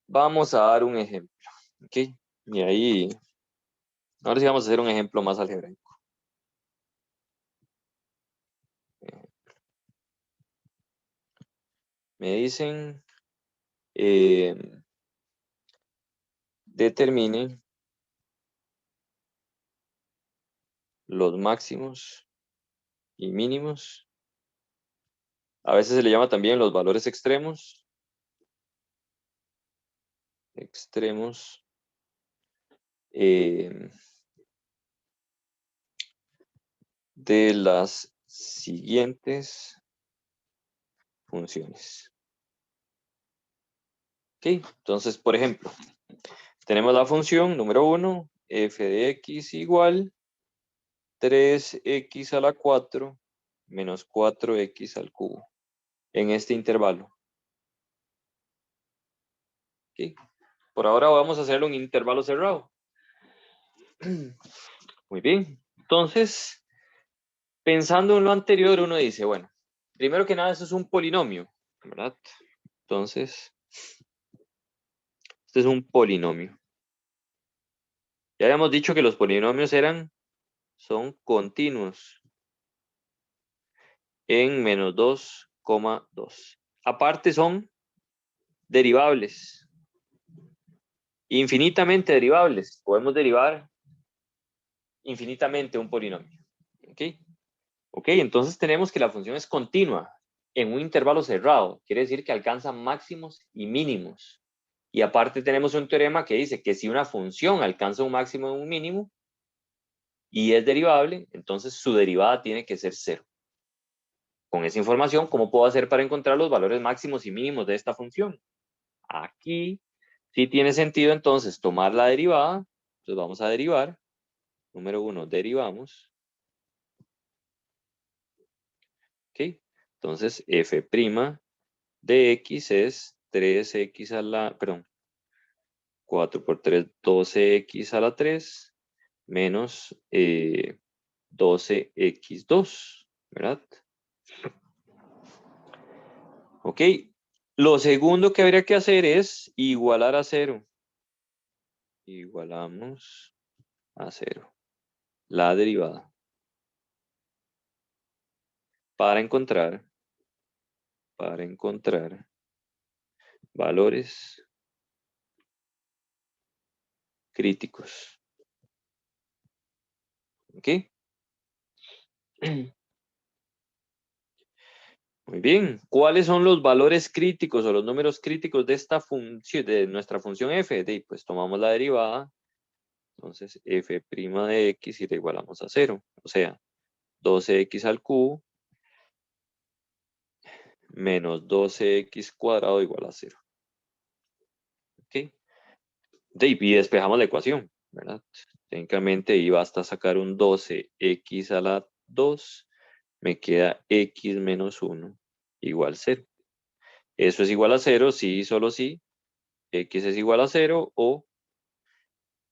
vamos a dar un ejemplo. ¿Okay? Y ahí, ahora sí vamos a hacer un ejemplo más algebraico. Me dicen, determine los máximos y mínimos. A veces se le llama también los valores extremos. Extremos. De las siguientes funciones. ¿Ok? Entonces, por ejemplo, tenemos la función número 1, f de x igual 3x a la 4 menos 4x al cubo en este intervalo. ¿Ok? Por ahora vamos a hacerlo en un intervalo cerrado. Muy bien. Entonces, pensando en lo anterior, uno dice, bueno, primero que nada, eso es un polinomio, ¿verdad? Entonces, este es un polinomio. Ya habíamos dicho que los polinomios son continuos en menos 2,2. Aparte son derivables, infinitamente derivables. Podemos derivar infinitamente un polinomio. ¿Ok? Ok, entonces tenemos que la función es continua en un intervalo cerrado. Quiere decir que alcanza máximos y mínimos. Y aparte tenemos un teorema que dice que si una función alcanza un máximo y un mínimo y es derivable, entonces su derivada tiene que ser cero. Con esa información, ¿cómo puedo hacer para encontrar los valores máximos y mínimos de esta función? Aquí sí tiene sentido entonces tomar la derivada. Entonces vamos a derivar. Número 1, derivamos. ¿Ok? Entonces f' de x es 3x a la, perdón, 4 por 3, 12x a la 3 menos 12x2, ¿verdad? Ok, lo segundo que habría que hacer es igualar a 0. Igualamos a 0 la derivada para encontrar valores críticos. ¿Ok? Muy bien. ¿Cuáles son los valores críticos o los números críticos de esta función, de nuestra función f? Pues tomamos la derivada. Entonces, f' de x y la igualamos a 0. O sea, 12x al cubo menos 12x cuadrado igual a 0. ¿Ok? Y despejamos la ecuación, ¿verdad? Técnicamente ahí basta sacar un 12x a la 2. Me queda x menos 1 igual 0. Eso es igual a 0 si y solo si x es igual a 0 o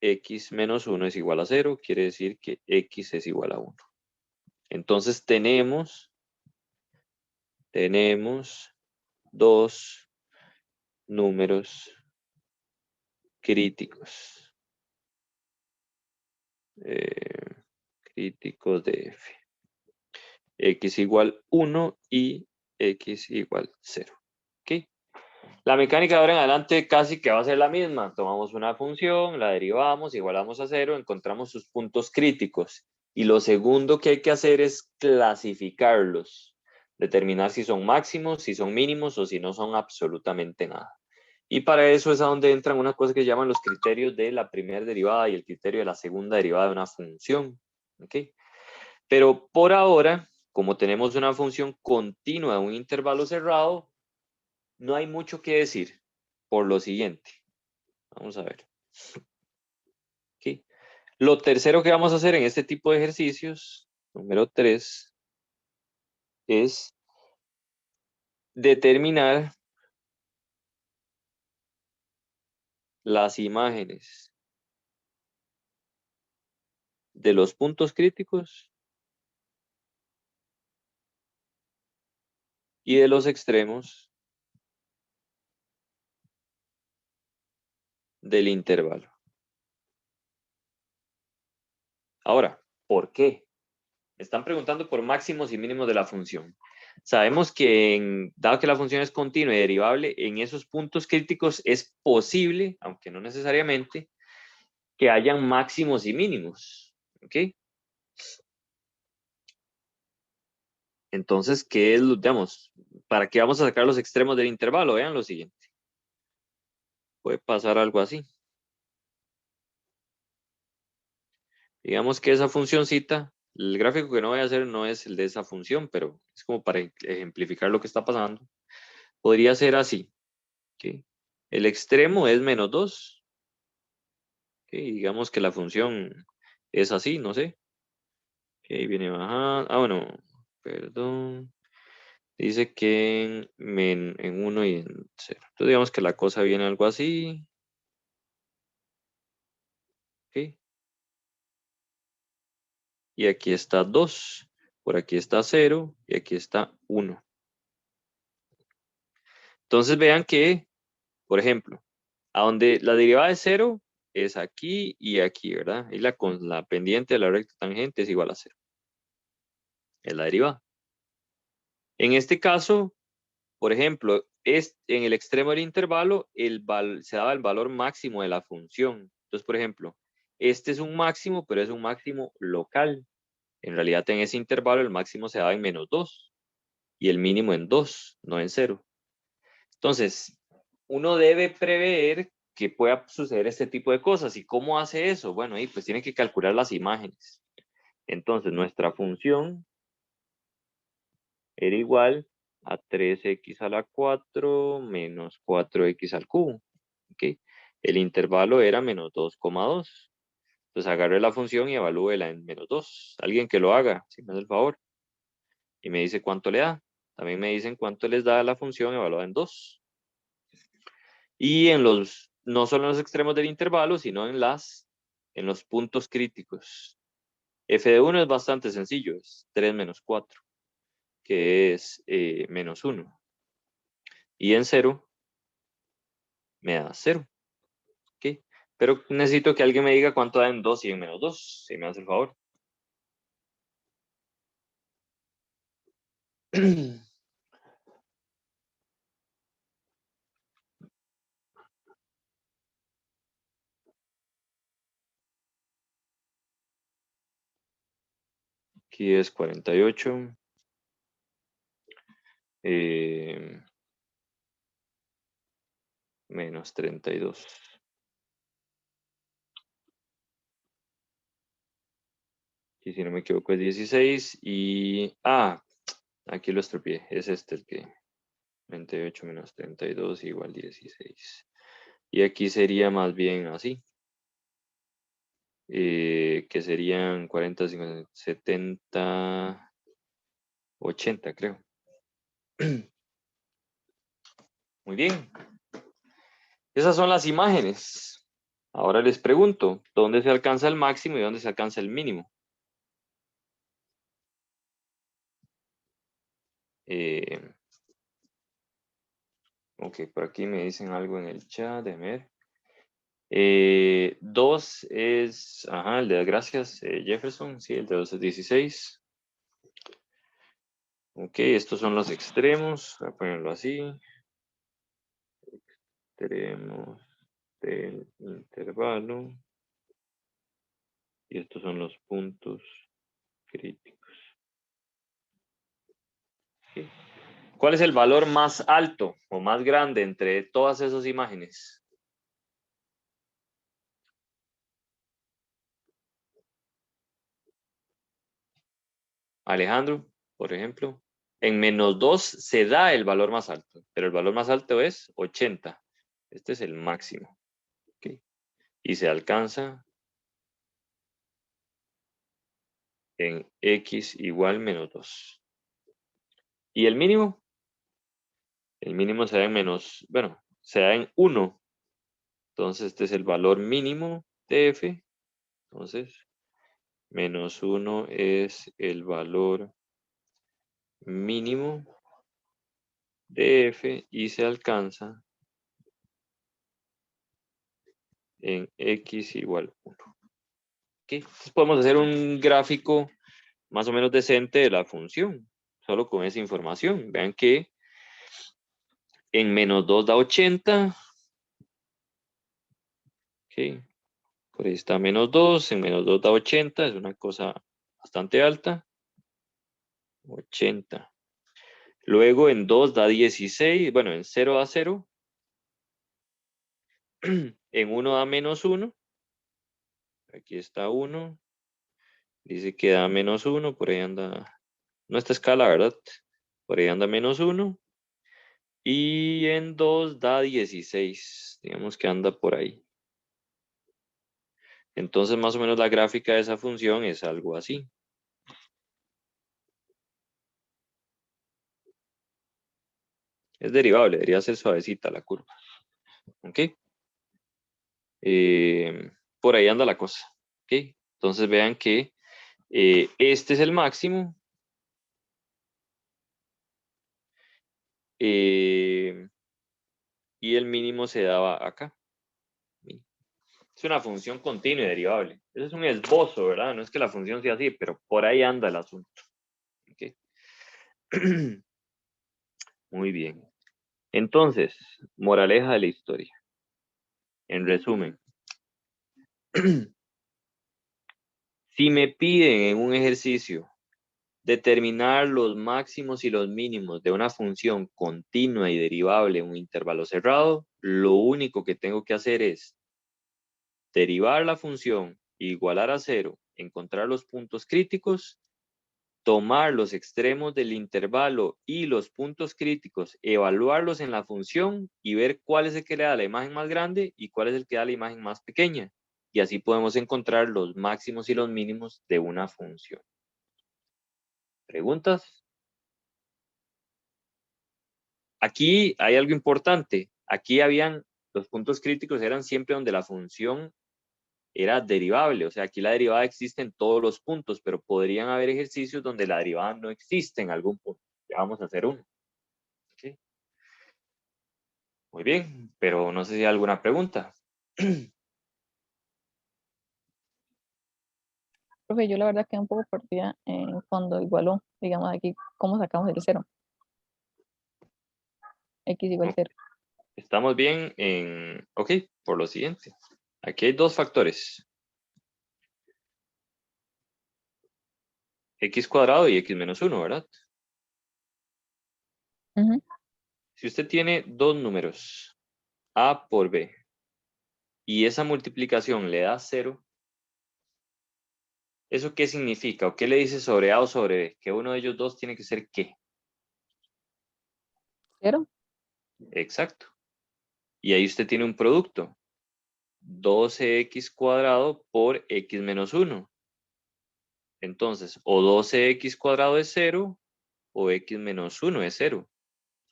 x menos 1 es igual a 0. Quiere decir que x es igual a 1. Entonces tenemos dos números críticos. Críticos de f. X igual 1 y x igual 0. ¿Ok? La mecánica de ahora en adelante casi que va a ser la misma. Tomamos una función, la derivamos, igualamos a 0, encontramos sus puntos críticos. Y lo segundo que hay que hacer es clasificarlos. Determinar si son máximos, si son mínimos o si no son absolutamente nada. Y para eso es a donde entran una cosa que llaman los criterios de la primera derivada y el criterio de la segunda derivada de una función. ¿Ok? Pero por ahora como tenemos una función continua de un intervalo cerrado, no hay mucho que decir por lo siguiente. Vamos a ver. ¿Okay? Lo tercero que vamos a hacer en este tipo de ejercicios, número 3, es determinar las imágenes de los puntos críticos y de los extremos del intervalo. Ahora, ¿por qué? Me están preguntando por máximos y mínimos de la función. Sabemos que, dado que la función es continua y derivable, en esos puntos críticos es posible, aunque no necesariamente, que hayan máximos y mínimos. ¿Ok? Entonces, ¿qué es, digamos, para qué vamos a sacar los extremos del intervalo? Vean lo siguiente. Puede pasar algo así. Digamos que esa funcióncita, el gráfico que no voy a hacer no es el de esa función, pero es como para ejemplificar lo que está pasando. Podría ser así. ¿Ok? El extremo es -2. ¿Ok? Digamos que la función es así, no sé. ¿Ok? Viene bajando. Ah, bueno, perdón. Dice que en 1 y en 0. Entonces digamos que la cosa viene algo así. ¿Ok? Y aquí está 2, por aquí está 0 y aquí está 1. Entonces vean que, por ejemplo, a donde la derivada de 0 es aquí y aquí, ¿verdad? Y con la pendiente de la recta tangente es igual a 0. Es la derivada. En este caso, por ejemplo, en el extremo del intervalo se daba el valor máximo de la función. Entonces, por ejemplo, este es un máximo, pero es un máximo local. En realidad, en ese intervalo el máximo se daba en -2 y el mínimo en 2, no en 0. Entonces, uno debe prever que pueda suceder este tipo de cosas. ¿Y cómo hace eso? Bueno, ahí pues tiene que calcular las imágenes. Entonces, nuestra función era igual a 3x a la 4 menos 4x al cubo. ¿Ok? El intervalo era -2,2. Entonces, agarre la función y evalúela en -2. Alguien que lo haga, si me hace el favor. Y me dice cuánto le da. También me dicen cuánto les da la función evaluada en 2. Y no solo en los extremos del intervalo, sino en los puntos críticos. F de 1 es bastante sencillo, es 3 menos 4, que es -1. Y en 0 me da 0. ¿Ok? Pero necesito que alguien me diga cuánto da en 2 y en -2, si me hace el favor. Aquí es 48. eh, menos 32. Y si no me equivoco es 16. Y... aquí lo estropeé. Es este el que... 28 menos 32 igual 16. Y aquí sería más bien así. Que serían 40, 50, 70, 80, creo. Muy bien. Esas son las imágenes. Ahora les pregunto, ¿dónde se alcanza el máximo y dónde se alcanza el mínimo? Ok, por aquí me dicen algo en el chat, de ver. 2 es, el de gracias, Jefferson, sí, el de 2 es 16. Ok, estos son los extremos, voy a ponerlo así. Extremos del intervalo. Y estos son los puntos críticos. Ok. ¿Cuál es el valor más alto o más grande entre todas esas imágenes? Alejandro. por ejemplo. En -2 se da el valor más alto, pero el valor más alto es 80. Este es el máximo. ¿Okay? Y se alcanza en x igual -2. ¿Y el mínimo? El mínimo se da en se da en 1. Entonces este es el valor mínimo de f. Entonces, -1 es el valor mínimo de f y se alcanza en x igual 1. ¿Okay? Entonces podemos hacer un gráfico más o menos decente de la función, solo con esa información. Vean que en -2 da 80. ¿Okay? Por ahí está -2, en -2 da 80, es una cosa bastante alta. 80. Luego en 2 da 16, bueno, en 0 da 0. En 1 da -1. Aquí está 1. Dice que da -1, por ahí anda, no esta escala, ¿verdad? Por ahí anda -1. Y en 2 da 16, digamos que anda por ahí. Entonces más o menos la gráfica de esa función es algo así. Es derivable, debería ser suavecita la curva. ¿Ok? Por ahí anda la cosa. ¿Ok? Entonces vean que este es el máximo. Y el mínimo se daba acá. Es una función continua y derivable. Eso es un esbozo, ¿verdad? No es que la función sea así, pero por ahí anda el asunto. ¿Okay? Muy bien. Entonces, moraleja de la historia. En resumen, si me piden en un ejercicio determinar los máximos y los mínimos de una función continua y derivable en un intervalo cerrado, lo único que tengo que hacer es derivar la función, igualar a 0, encontrar los puntos críticos, tomar los extremos del intervalo y los puntos críticos, evaluarlos en la función y ver cuál es el que le da la imagen más grande y cuál es el que da la imagen más pequeña. Y así podemos encontrar los máximos y los mínimos de una función. ¿Preguntas? Aquí hay algo importante. Aquí los puntos críticos eran siempre donde la función era derivable. O sea, aquí la derivada existe en todos los puntos, pero podrían haber ejercicios donde la derivada no existe en algún punto. Ya vamos a hacer uno. ¿Okay? Muy bien, pero no sé si hay alguna pregunta. Profe, yo la verdad quedé un poco perdida en cuando igualó, digamos aquí, ¿cómo sacamos el 0? X igual 0. Estamos bien ok, por lo siguiente. Aquí hay dos factores. X cuadrado y X menos 1, ¿verdad? Si usted tiene dos números, A por B, y esa multiplicación le da 0, ¿eso qué significa? ¿O qué le dice sobre A o sobre B? Que uno de ellos dos tiene que ser ¿qué? 0. Exacto. Y ahí usted tiene un producto. 12x cuadrado por x menos 1. Entonces, o 12x cuadrado es 0 o x menos 1 es 0.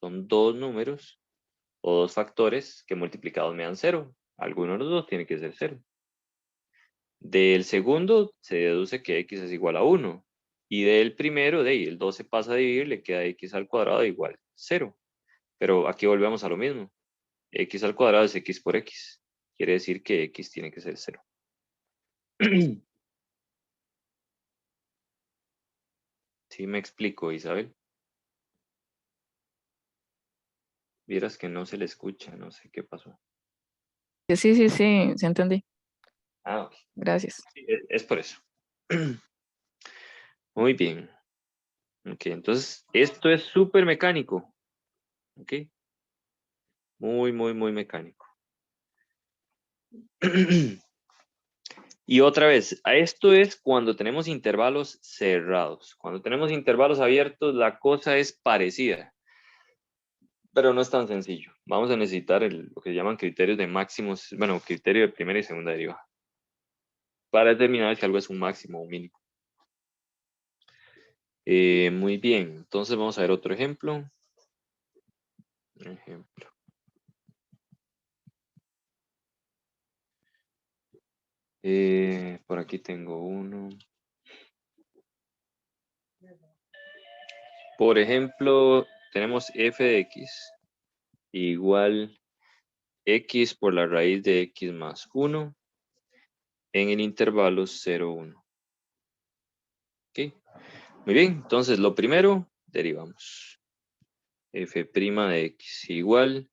Son dos números o dos factores que multiplicados me dan 0. Alguno de los dos tiene que ser 0. Del segundo se deduce que x es igual a 1. Y del primero, el 12 pasa a dividir, le queda x al cuadrado igual 0. Pero aquí volvemos a lo mismo. X al cuadrado es x por x. Quiere decir que x tiene que ser 0. ¿Sí me explico, Isabel? Vieras que no se le escucha, no sé qué pasó. Sí, sí entendí. Ah, ok. Gracias. Sí, es por eso. Muy bien. Ok, entonces esto es súper mecánico. Ok. Muy, muy, muy mecánico. Y otra vez, a esto es cuando tenemos intervalos cerrados. Cuando tenemos intervalos abiertos, la cosa es parecida, pero no es tan sencillo. Vamos a necesitar lo que llaman criterios de máximos, bueno, criterio de primera y segunda derivada, para determinar si algo es un máximo o un mínimo. Muy bien, entonces vamos a ver otro ejemplo. Por aquí tengo uno. Por ejemplo, tenemos f de x igual x por la raíz de x más 1 en el intervalo 0, 1. ¿Ok? Muy bien, entonces lo primero, derivamos. F' de x igual.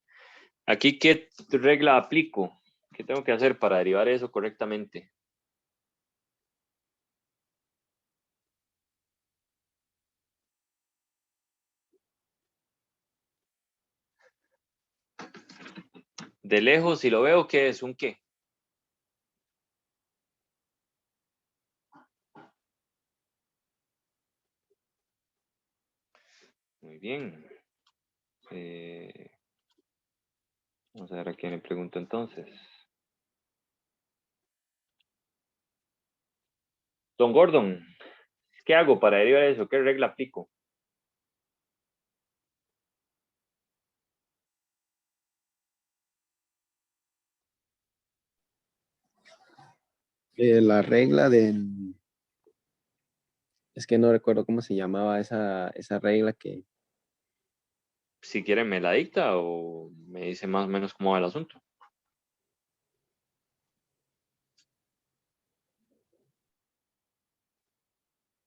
Aquí, ¿qué regla aplico? ¿Qué tengo que hacer para derivar eso correctamente? De lejos, si lo veo, ¿qué es? ¿Un qué? Muy bien. Vamos a ver a quién le pregunto entonces. Don Gordon, ¿qué hago para derivar eso? ¿Qué regla aplico? La regla del... Es que no recuerdo cómo se llamaba esa regla que... Si quiere me la dicta o me dice más o menos cómo va el asunto.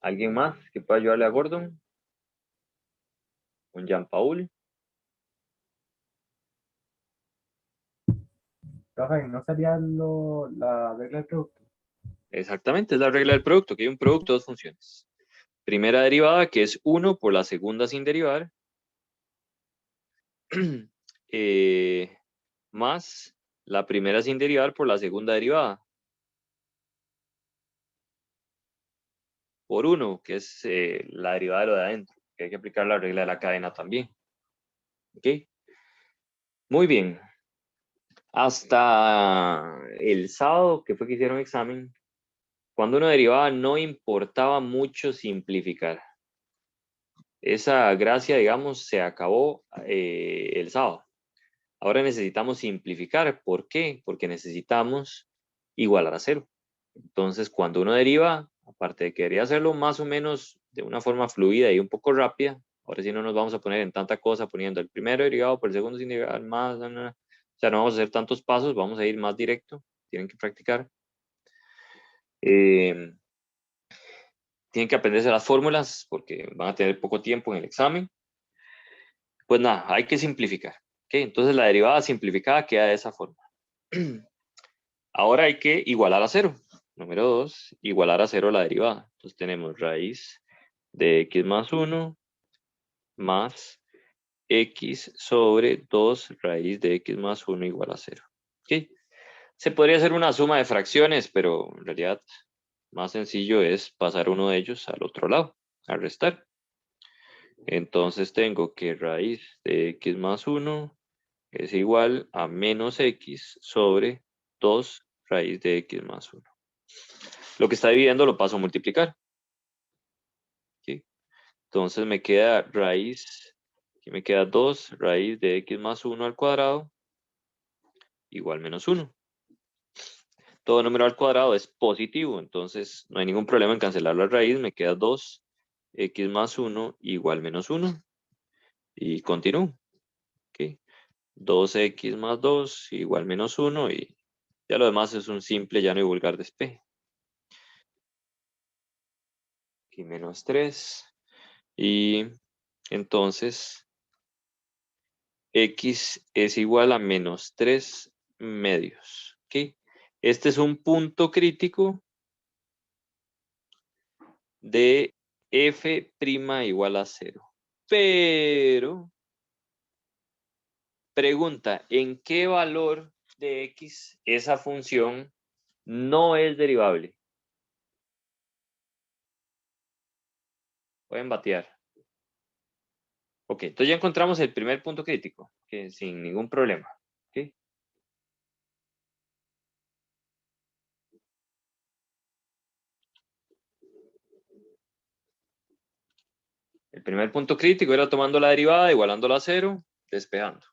¿Alguien más que pueda ayudarle a Gordon? ¿Un Jean Paul? Profe, ¿no sería la regla del producto? Exactamente, es la regla del producto, que hay un producto, dos funciones. Primera derivada, que es 1 por la segunda sin derivar, más la primera sin derivar por la segunda derivada. Por 1, que es la derivada de lo de adentro, que hay que aplicar la regla de la cadena también. ¿Ok? Muy bien. Hasta el sábado, que fue que hicieron examen, cuando uno derivaba no importaba mucho simplificar. Esa gracia, digamos, se acabó el sábado. Ahora necesitamos simplificar. ¿Por qué? Porque necesitamos igualar a cero. Entonces, cuando uno deriva, aparte de que debería hacerlo más o menos de una forma fluida y un poco rápida, ahora sí no nos vamos a poner en tanta cosa poniendo el primero derivado por el segundo sin derivar más, o sea, no vamos a hacer tantos pasos, vamos a ir más directo, tienen que practicar. Eh, Tienen que aprenderse las fórmulas porque van a tener poco tiempo en el examen. Pues nada, hay que simplificar. ¿Okay? Entonces la derivada simplificada queda de esa forma. Ahora hay que igualar a cero. Número 2, igualar a cero la derivada. Entonces tenemos raíz de x más 1 más x sobre 2 raíz de x más 1 igual a 0. ¿Okay? Se podría hacer una suma de fracciones, pero en realidad más sencillo es pasar uno de ellos al otro lado, a restar. Entonces tengo que raíz de x más 1 es igual a menos x sobre 2 raíz de x más 1. Lo que está dividiendo lo paso a multiplicar. ¿Sí? Entonces me queda raíz, aquí me queda 2 raíz de x más 1 al cuadrado igual menos 1. Todo número al cuadrado es positivo, entonces no hay ningún problema en cancelar la raíz. Me queda 2x más 1 igual menos 1. Y continúo. ¿Okay? 2x más 2 igual menos 1 y ya lo demás es un simple llano y vulgar despeje. Aquí menos 3. Y entonces x es igual a menos 3 medios. ¿Okay? Este es un punto crítico de f' igual a 0. Pero, pregunta, ¿en qué valor de x esa función no es derivable. Pueden batear. Ok, entonces ya encontramos el primer punto crítico, que sin ningún problema. ¿Okay? El primer punto crítico era tomando la derivada, igualándola a 0, despejando.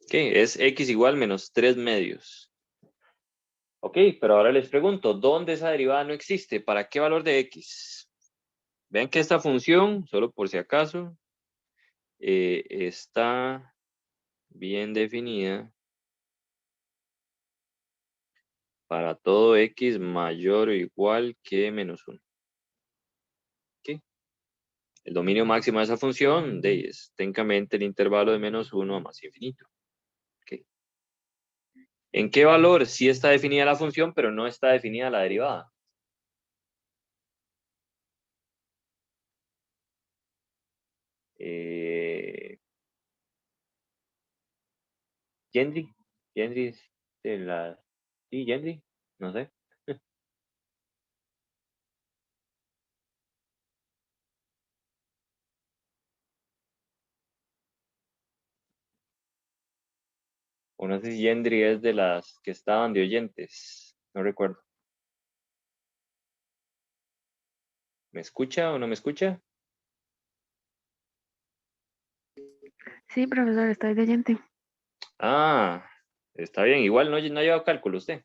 Ok, es x igual menos 3 medios. Ok, pero ahora les pregunto, ¿dónde esa derivada no existe? ¿Para qué valor de x? Vean que esta función, solo por si acaso, está bien definida para todo x mayor o igual que menos 1. ¿Okay? El dominio máximo de esa función es técnicamente el intervalo de menos 1 a más infinito. ¿Okay? ¿En qué valor sí está definida la función, pero no está definida la derivada? Gendry es de la... Sí, Gendry, no sé. O no sé si Gendry es de las que estaban de oyentes. No recuerdo. ¿Me escucha o no me escucha? Sí, profesor, estoy de oyente. Ah, está bien. Igual no ha llevado cálculo usted.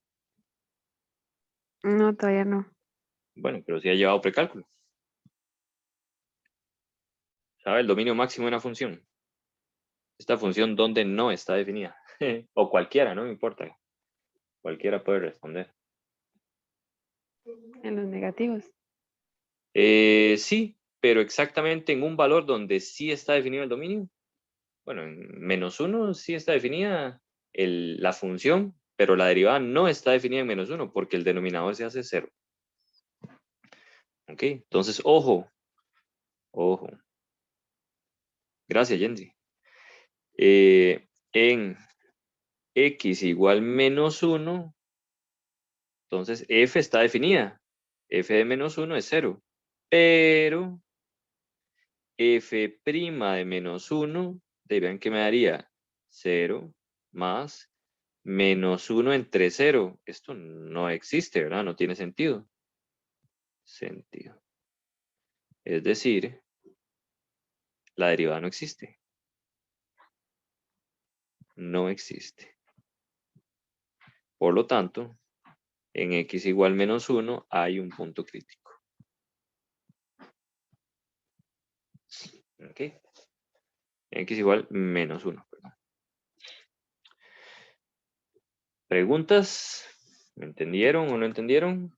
No, todavía no. Bueno, pero sí ha llevado precálculo. ¿Sabe el dominio máximo de una función? Esta función donde no está definida. O cualquiera, no me importa. Cualquiera puede responder. En los negativos. Sí, pero exactamente en un valor donde sí está definido el dominio. Bueno, en menos 1 sí está definida la función, pero la derivada no está definida en menos 1 porque el denominador se hace 0. ¿Ok? Entonces, ojo. Ojo. Gracias, Jensi. En x igual menos 1, entonces f está definida. F de menos 1 es 0. Pero f' de menos 1, vean que me daría 0 más menos 1 entre 0. Esto no existe, ¿verdad? No tiene sentido. Es decir, la derivada no existe. No existe. Por lo tanto, en x igual menos 1 hay un punto crítico. ¿Ok? En x igual menos 1, perdón. ¿Preguntas? ¿Me entendieron o no entendieron?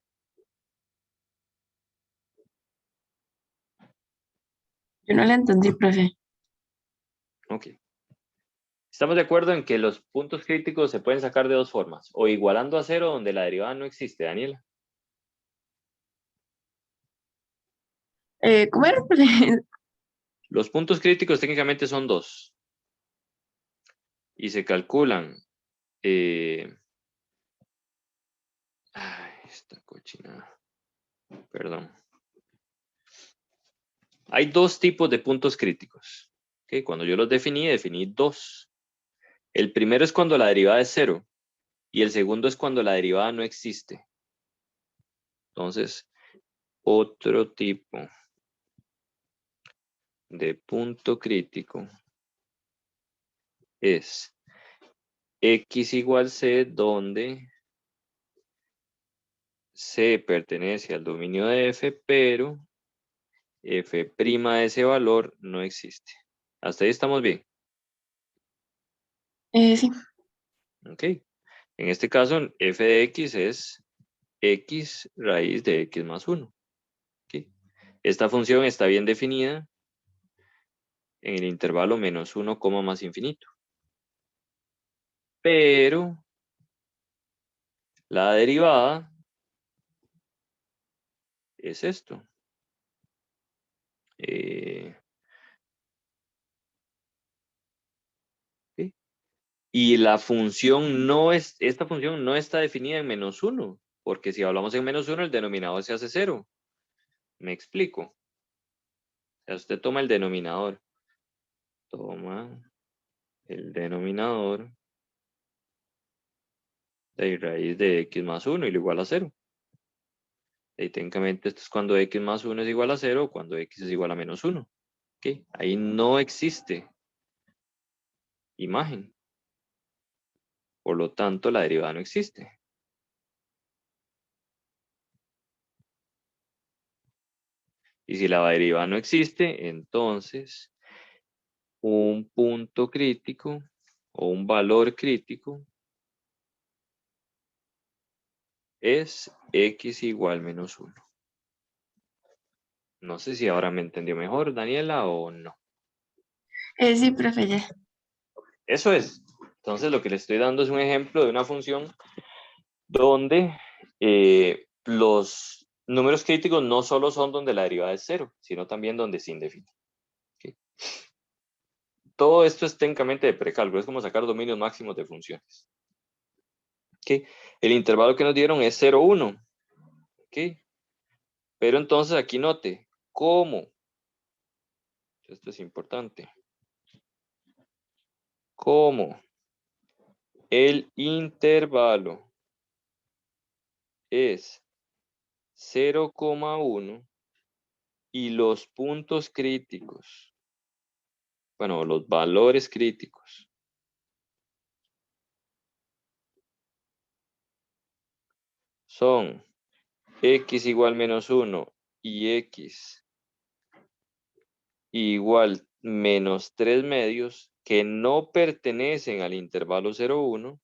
Yo no le entendí, profe. Ok. Estamos de acuerdo en que los puntos críticos se pueden sacar de dos formas. O igualando a 0 donde la derivada no existe, Daniela. ¿Cómo era, profe? Los puntos críticos técnicamente son dos. Y se calculan. Esta cochinada. Perdón. Hay dos tipos de puntos críticos. ¿Okay? Cuando yo los definí dos. El primero es cuando la derivada es 0. Y el segundo es cuando la derivada no existe. Entonces, otro tipo de punto crítico es x igual c, donde c pertenece al dominio de f, pero f' de ese valor no existe. Hasta ahí estamos bien. Sí. ¿Ok? En este caso, f de x es x raíz de x más 1. ¿Ok? Esta función está bien definida en el intervalo menos 1, más infinito. Pero la derivada es esto. ¿Sí? Y la función esta función no está definida en menos 1. Porque si hablamos en menos 1, el denominador se hace 0. ¿Me explico? O sea, usted toma el denominador. Toma el denominador de raíz de x más 1 y lo igual a 0. Y técnicamente esto es cuando x más 1 es igual a 0 o cuando x es igual a menos 1. ¿Okay? Ahí no existe imagen. Por lo tanto, la derivada no existe. Y si la derivada no existe, entonces un punto crítico o un valor crítico es x igual menos 1. No sé si ahora me entendió mejor, Daniela, o no. Sí, profe, ya. Eso es. Entonces lo que le estoy dando es un ejemplo de una función donde los números críticos no solo son donde la derivada es 0, sino también donde es indefinida. ¿Okay? Todo esto es técnicamente de precálculo, es como sacar dominios máximos de funciones. ¿Okay? El intervalo que nos dieron es 0, 1. ¿Okay? Pero entonces aquí note, ¿cómo? Esto es importante. ¿Cómo el intervalo es 0,1 y los puntos críticos, bueno, los valores críticos son x igual menos 1 y x igual menos 3 medios que no pertenecen al intervalo 0, 1.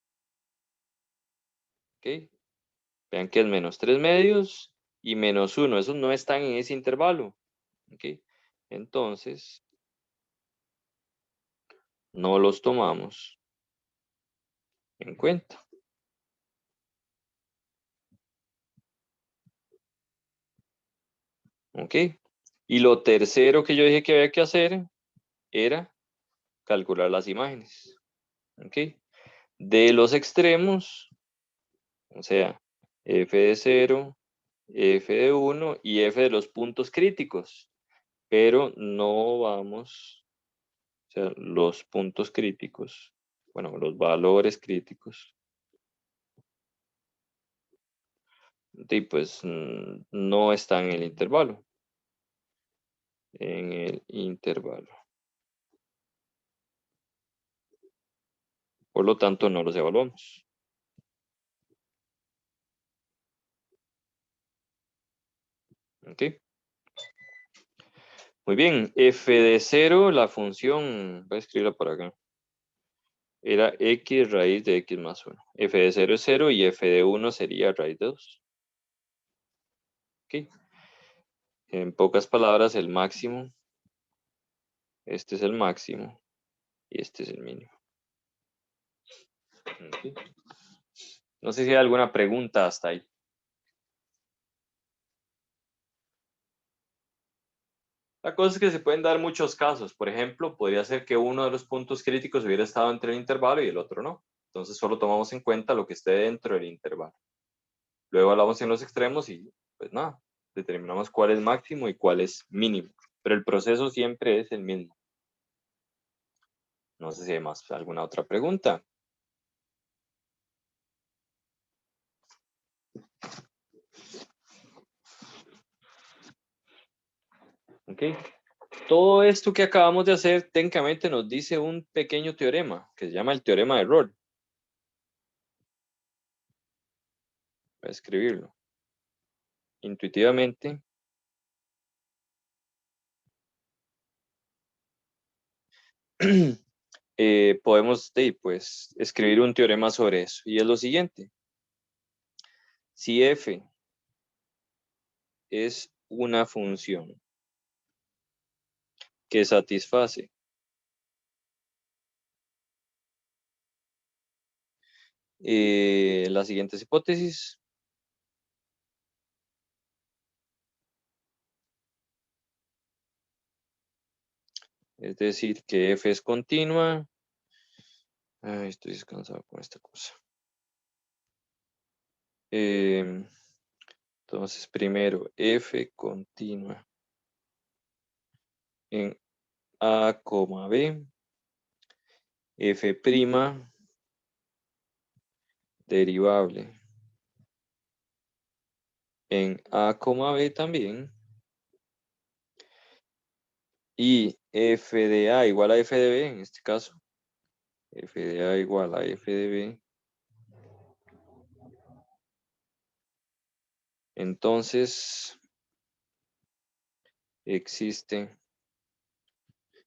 ¿Okay? Vean que es menos 3 medios y menos 1. Esos no están en ese intervalo. ¿Okay? Entonces, no los tomamos en cuenta. ¿Ok? Y lo tercero que yo dije que había que hacer era calcular las imágenes. ¿Ok? De los extremos, o sea, f de 0, f de 1 y f de los puntos críticos. Pero no vamos, o sea, los puntos críticos, bueno, los valores críticos. Y pues no están en el intervalo. En el intervalo. Por lo tanto, no los evaluamos. ¿Ok? Muy bien, f de 0, la función, voy a escribirla por acá, era x raíz de x más 1. F de 0 es 0 y f de 1 sería raíz de 2. ¿Ok? En pocas palabras, el máximo, este es el máximo y este es el mínimo. ¿Ok? No sé si hay alguna pregunta hasta ahí. La cosa es que se pueden dar muchos casos. Por ejemplo, podría ser que uno de los puntos críticos hubiera estado entre el intervalo y el otro no. Entonces solo tomamos en cuenta lo que esté dentro del intervalo. Luego hablamos en los extremos y pues nada, determinamos cuál es máximo y cuál es mínimo. Pero el proceso siempre es el mismo. No sé si hay más alguna otra pregunta. ¿Ok? Todo esto que acabamos de hacer técnicamente nos dice un pequeño teorema que se llama el teorema de Rolle. Voy a escribirlo. Intuitivamente, podemos pues, escribir un teorema sobre eso. Y es lo siguiente. Si f es una función que satisface las siguientes hipótesis. Es decir, que f es continua. Ay, estoy descansado con esta cosa. Entonces, primero, f continua en a, b, f' derivable en a, b también, y f de a igual a f de b, en este caso, f de a igual a f de b, entonces existe,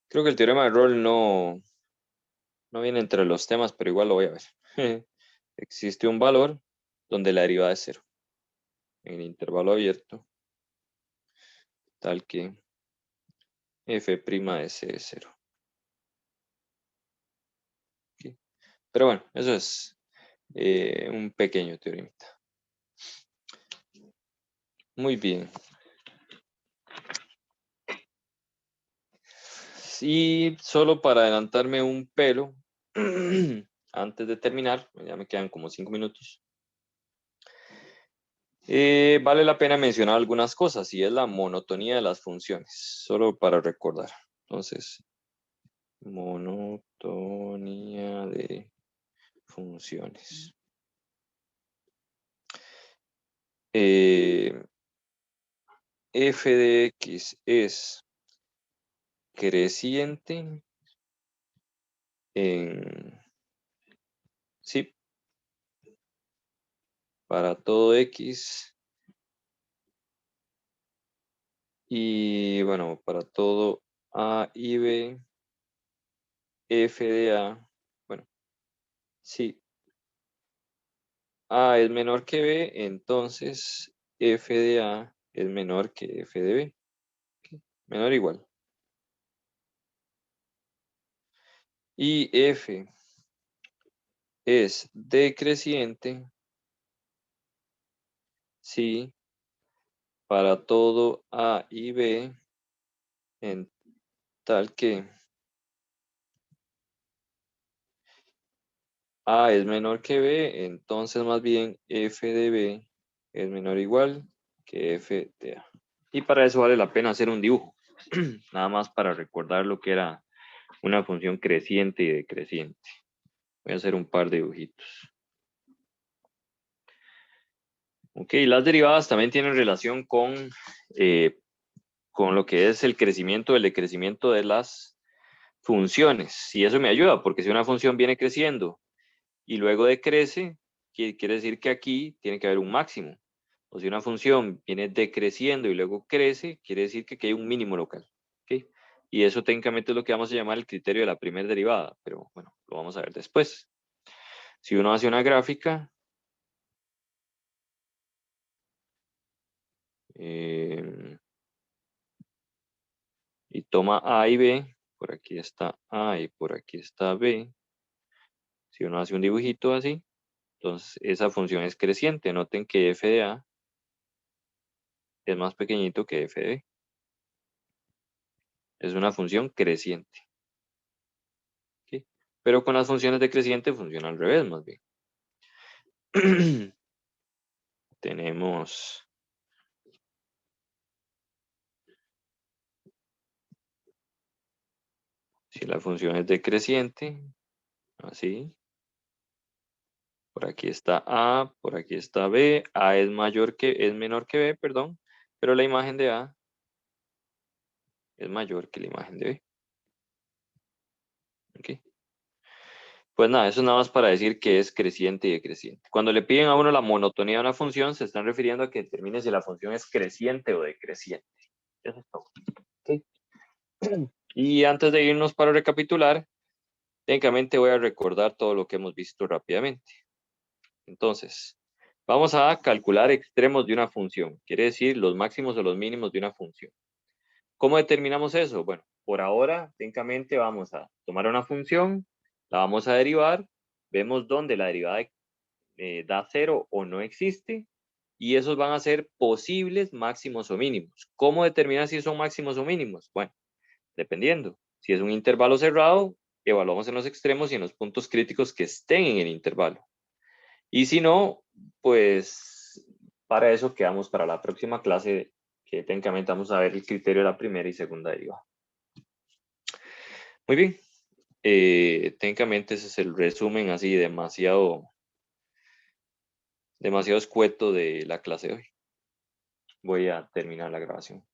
creo que el teorema de Rolle no viene entre los temas, pero igual lo voy a ver. Existe un valor donde la derivada es 0 en el intervalo abierto, tal que f' de c es 0. ¿Okay? Pero bueno, eso es un pequeño teoremita. Muy bien. Y solo para adelantarme un pelo, antes de terminar, ya me quedan como 5 minutos. Vale la pena mencionar algunas cosas, y es la monotonía de las funciones, solo para recordar. Entonces, monotonía de funciones. F de x es creciente en, sí, para todo x, y bueno, para todo a y b, f de a, bueno, sí, a es menor que b, entonces f de a es menor que f de b, ¿okay? Menor o igual. Y f es decreciente si para todo a y b en tal que a es menor que b, entonces más bien f de b es menor o igual que f de a. Y para eso vale la pena hacer un dibujo, nada más para recordar lo que era una función creciente y decreciente. Voy a hacer un par de dibujitos. Ok, las derivadas también tienen relación con lo que es el crecimiento o el decrecimiento de las funciones. Y eso me ayuda, porque si una función viene creciendo y luego decrece, quiere decir que aquí tiene que haber un máximo. O si una función viene decreciendo y luego crece, quiere decir que aquí hay un mínimo local. ¿Okay? Y eso técnicamente es lo que vamos a llamar el criterio de la primera derivada, pero bueno, lo vamos a ver después. Si uno hace una gráfica, y toma A y B, por aquí está A y por aquí está B, si uno hace un dibujito así, entonces esa función es creciente. Noten que f de A es más pequeñito que f de B. Es una función creciente. ¿Okay? Pero con las funciones decrecientes funciona al revés, más bien. Tenemos si la función es decreciente, así, por aquí está A, por aquí está B, A es menor que B, perdón, pero la imagen de A es mayor que la imagen de B. ¿Okay? Pues nada, eso es nada más para decir que es creciente y decreciente. Cuando le piden a uno la monotonía de una función, se están refiriendo a que determine si la función es creciente o decreciente. Eso es todo. ¿Okay? Y antes de irnos para recapitular, técnicamente voy a recordar todo lo que hemos visto rápidamente. Entonces, vamos a calcular extremos de una función. Quiere decir los máximos o los mínimos de una función. ¿Cómo determinamos eso? Bueno, por ahora, técnicamente vamos a tomar una función, la vamos a derivar, vemos dónde la derivada da 0 o no existe, y esos van a ser posibles máximos o mínimos. ¿Cómo determinar si son máximos o mínimos? Bueno, dependiendo. Si es un intervalo cerrado, evaluamos en los extremos y en los puntos críticos que estén en el intervalo. Y si no, pues para eso quedamos para la próxima clase, que técnicamente vamos a ver el criterio de la primera y segunda derivada. Muy bien. Técnicamente ese es el resumen así demasiado escueto de la clase de hoy. Voy a terminar la grabación.